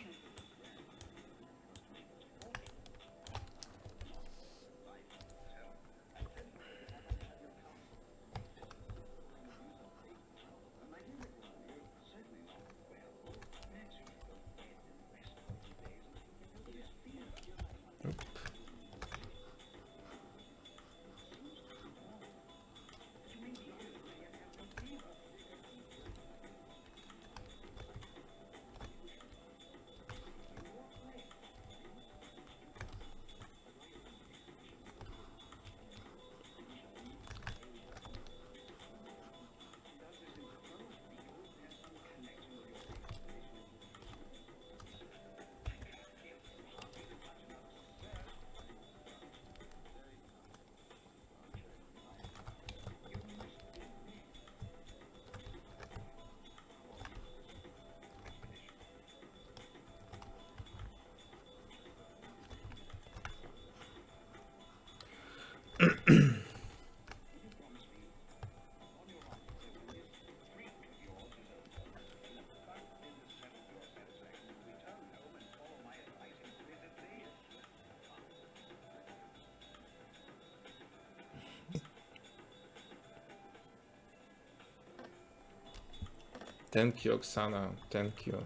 Thank you, Oksana. Thank you.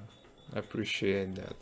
I appreciate that.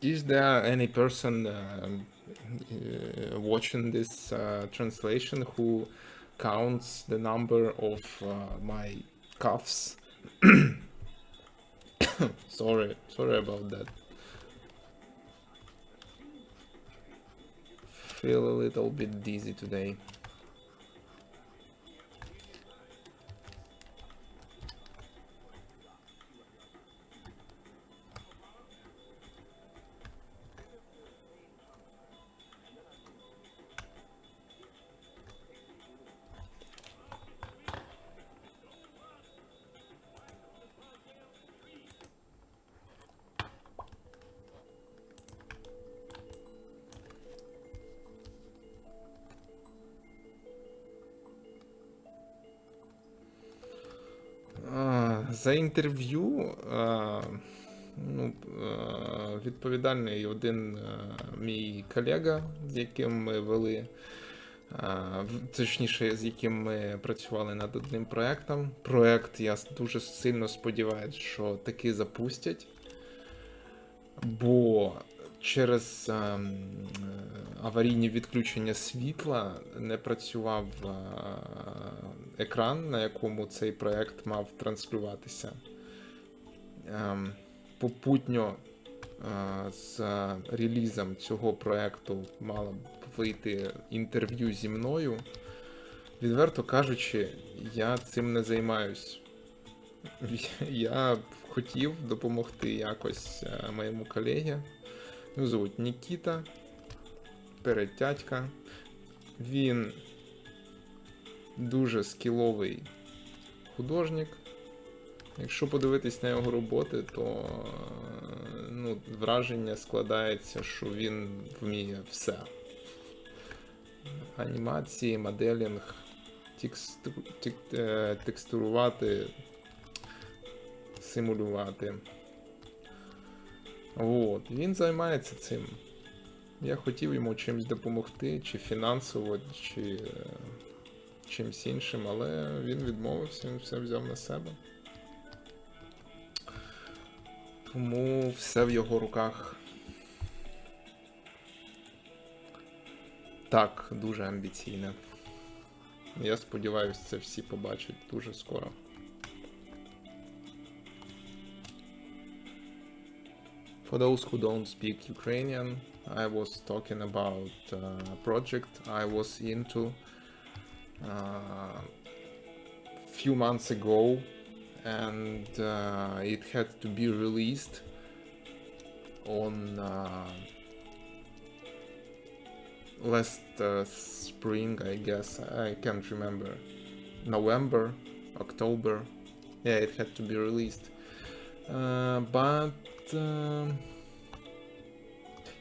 Is there any person watching this translation who counts the number of my cuffs? Sorry about that. Feel a little bit dizzy today. За інтерв'ю відповідальний один мій колега, з яким ми вели, точніше, з яким ми працювали над одним проєктом. Проєкт, я дуже сильно сподіваюся, що таки запустять, бо через аварійні відключення світла не працював екран, на якому цей проєкт мав транслюватися. Попутньо з релізом цього проєкту мало б вийти інтерв'ю зі мною. Відверто кажучи, я цим не займаюсь. Я хотів допомогти якось моєму колегі. Звуть Нікіта, передтятька. Він дуже скіловий художник. Якщо подивитись на його роботи, то враження складається, що він вміє все. Анімації, моделінг, текстурувати, симулювати. От. Він займається цим. Я хотів йому чимось допомогти, чи фінансово, чи чимось іншим, але він відмовився, він все взяв на себе. Тому все в його руках. Так, дуже амбіційне. Я сподіваюся, це всі побачать дуже скоро. For those who don't speak Ukrainian, I was talking about a project I was into few months ago, and it had to be released on last spring, I guess. I can't remember. November, October. Yeah, it had to be released. But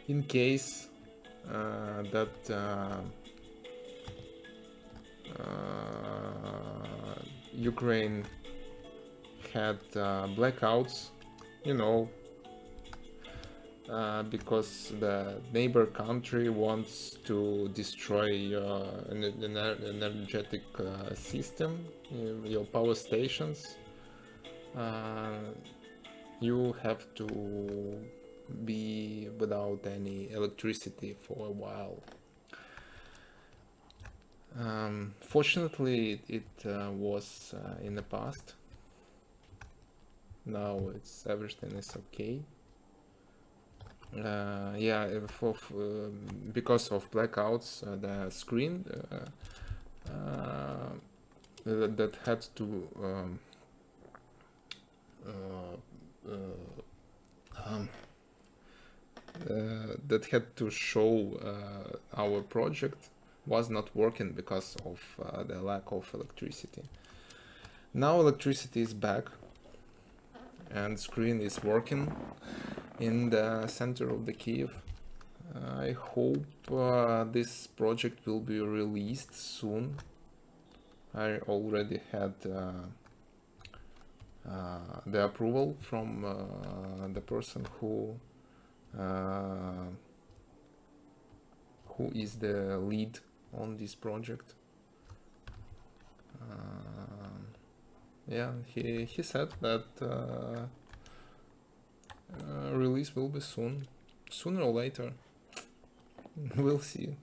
in case that Ukraine had blackouts, because the neighbor country wants to destroy an energetic system, your power stations. You have to be without any electricity for a while. Fortunately, it was in the past. Now everything is okay. Yeah, because of blackouts, the screen that had to uh, um, show our project was not working because of the lack of electricity. Now electricity is back and screen is working in the center of the Kiev. I hope this project will be released soon. I already had the approval from the person uh, who is the lead on this project. Yeah, he said that release will be soon, sooner or later. We'll see.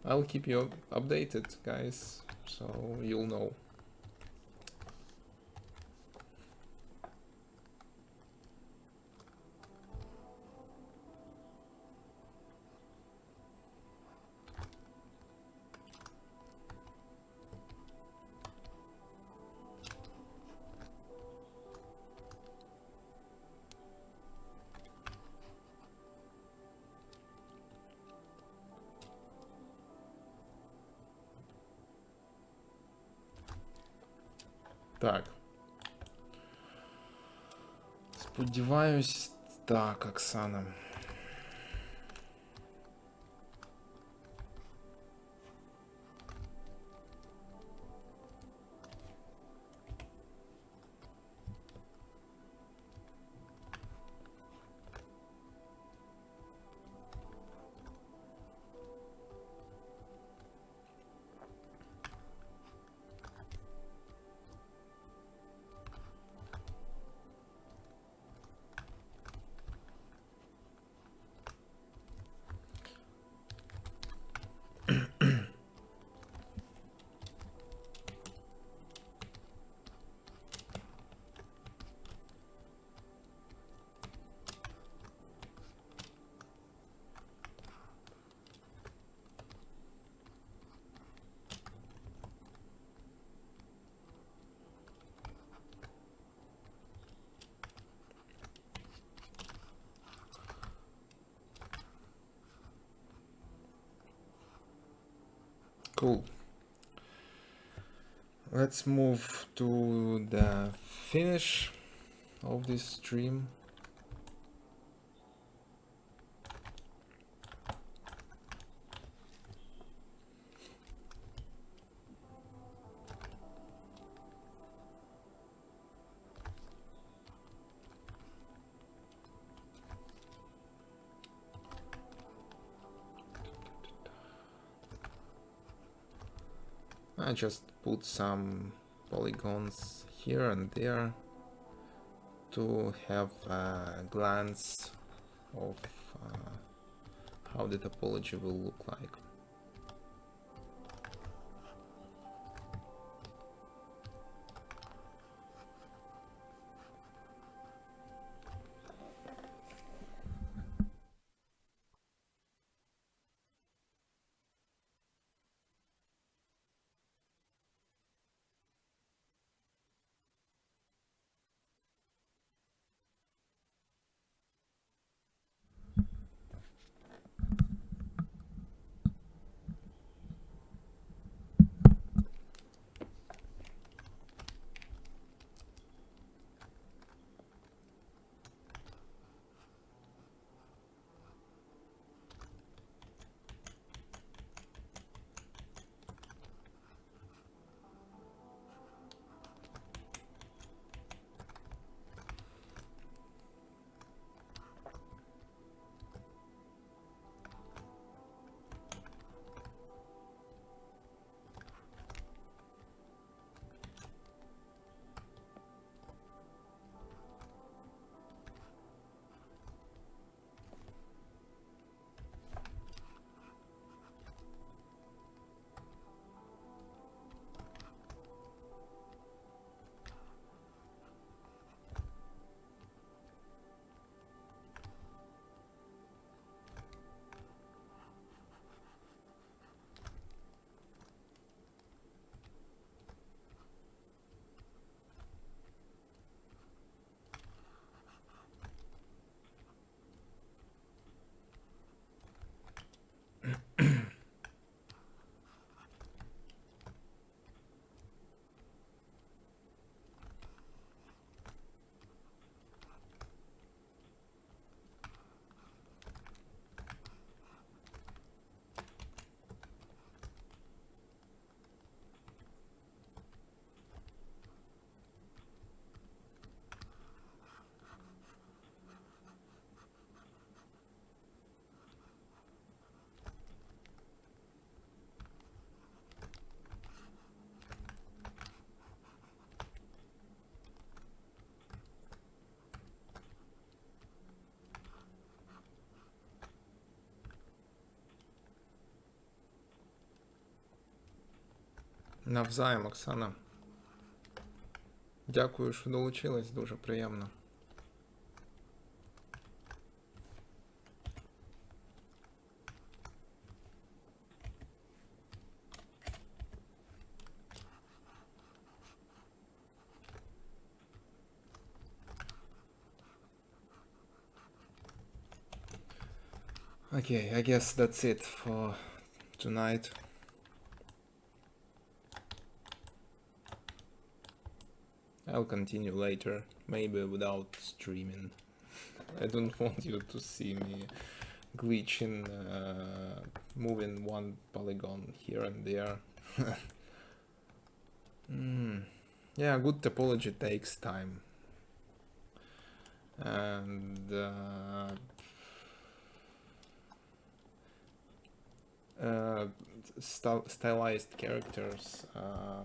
I'll keep you updated, guys, so you'll know. Так. Сподіваюсь, так, Оксана. Cool. Let's move to the finish of this stream. I just put some polygons here and there to have a glance of how the topology will look like. Навзаєм, Оксана. Дякую, що долучилась, дуже приємно. Okay, I guess that's it for tonight. I'll continue later, maybe without streaming. I don't want you to see me glitching, moving one polygon here and there. Yeah, good topology takes time. And stylized characters are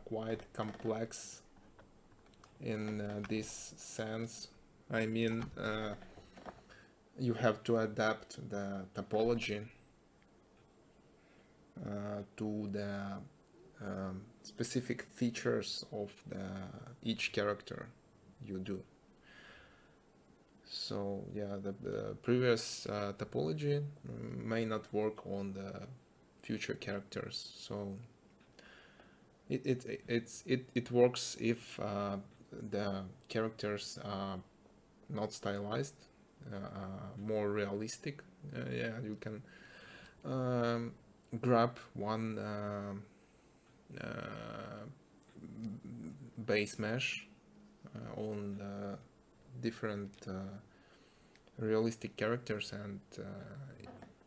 quite complex in this sense. I mean, you have to adapt the topology to the specific features of each character you do. So yeah, the previous topology may not work on the future characters. So it works if the characters are not stylized, more realistic. Yeah, you can grab one base mesh on the different realistic characters, and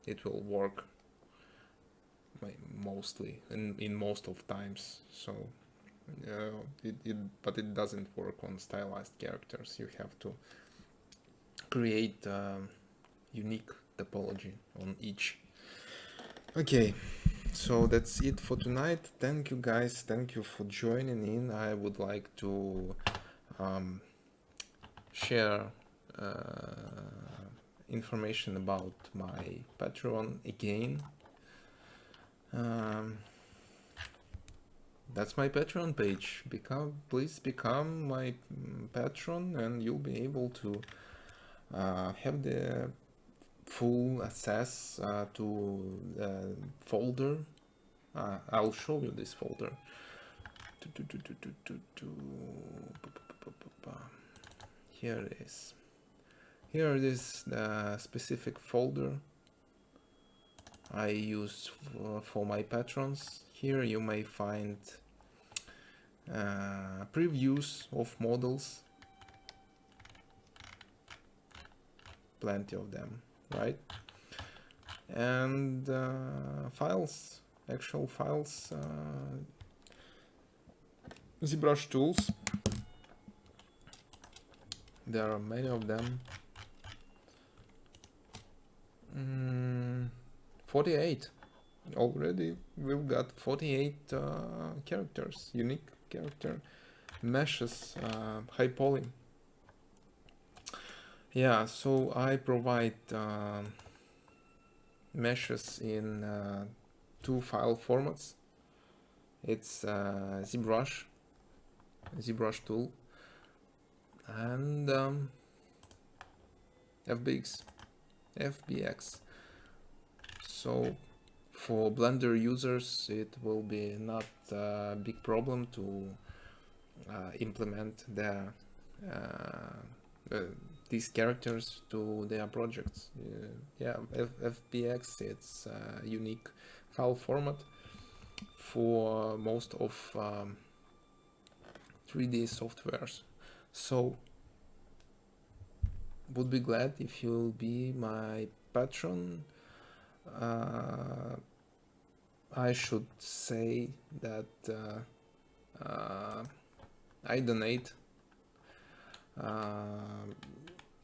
it will work mostly in most of times. So but it doesn't work on stylized characters. You have to create unique topology on each. Okay, so that's it for tonight. Thank you guys, thank you for joining in. I would like to share information about my Patreon again. That's my Patreon page. Please become my patron, and you'll be able to have the full access to the folder. I'll show you this folder. Here it is. Here it is, the specific folder I use for my patrons. Here you may find previews of models, plenty of them, right? And files, actual files, ZBrush tools. There are many of them. 48 already. We've got 48 characters, unique character meshes, high poly. Yeah, so I provide meshes in two file formats. It's ZBrush tool, and FBX. So for Blender users, it will be not a big problem to implement these characters to their projects. Yeah, FBX, it's a unique file format for most of 3D softwares. So would be glad if you'll be my patron. I should say that I donate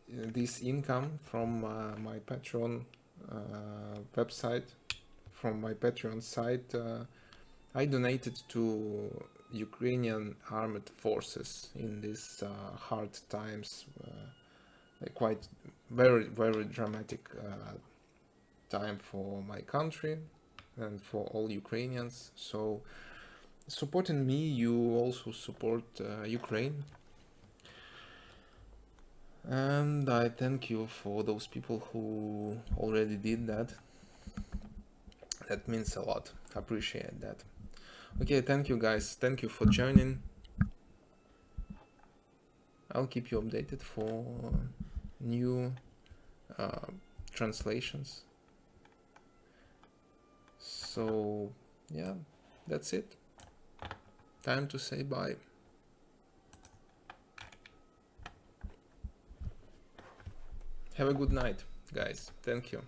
this income from my Patreon website, from my Patreon site. I donated to Ukrainian armed forces in these hard times, quite very dramatic time for my country and for all Ukrainians. So supporting me, you also support Ukraine. And I thank you for those people who already did that. That means a lot. Appreciate that. Okay, thank you guys. Thank you for joining. I'll keep you updated for new translations. So, yeah, that's it. Time to say bye. Have a good night, guys. Thank you.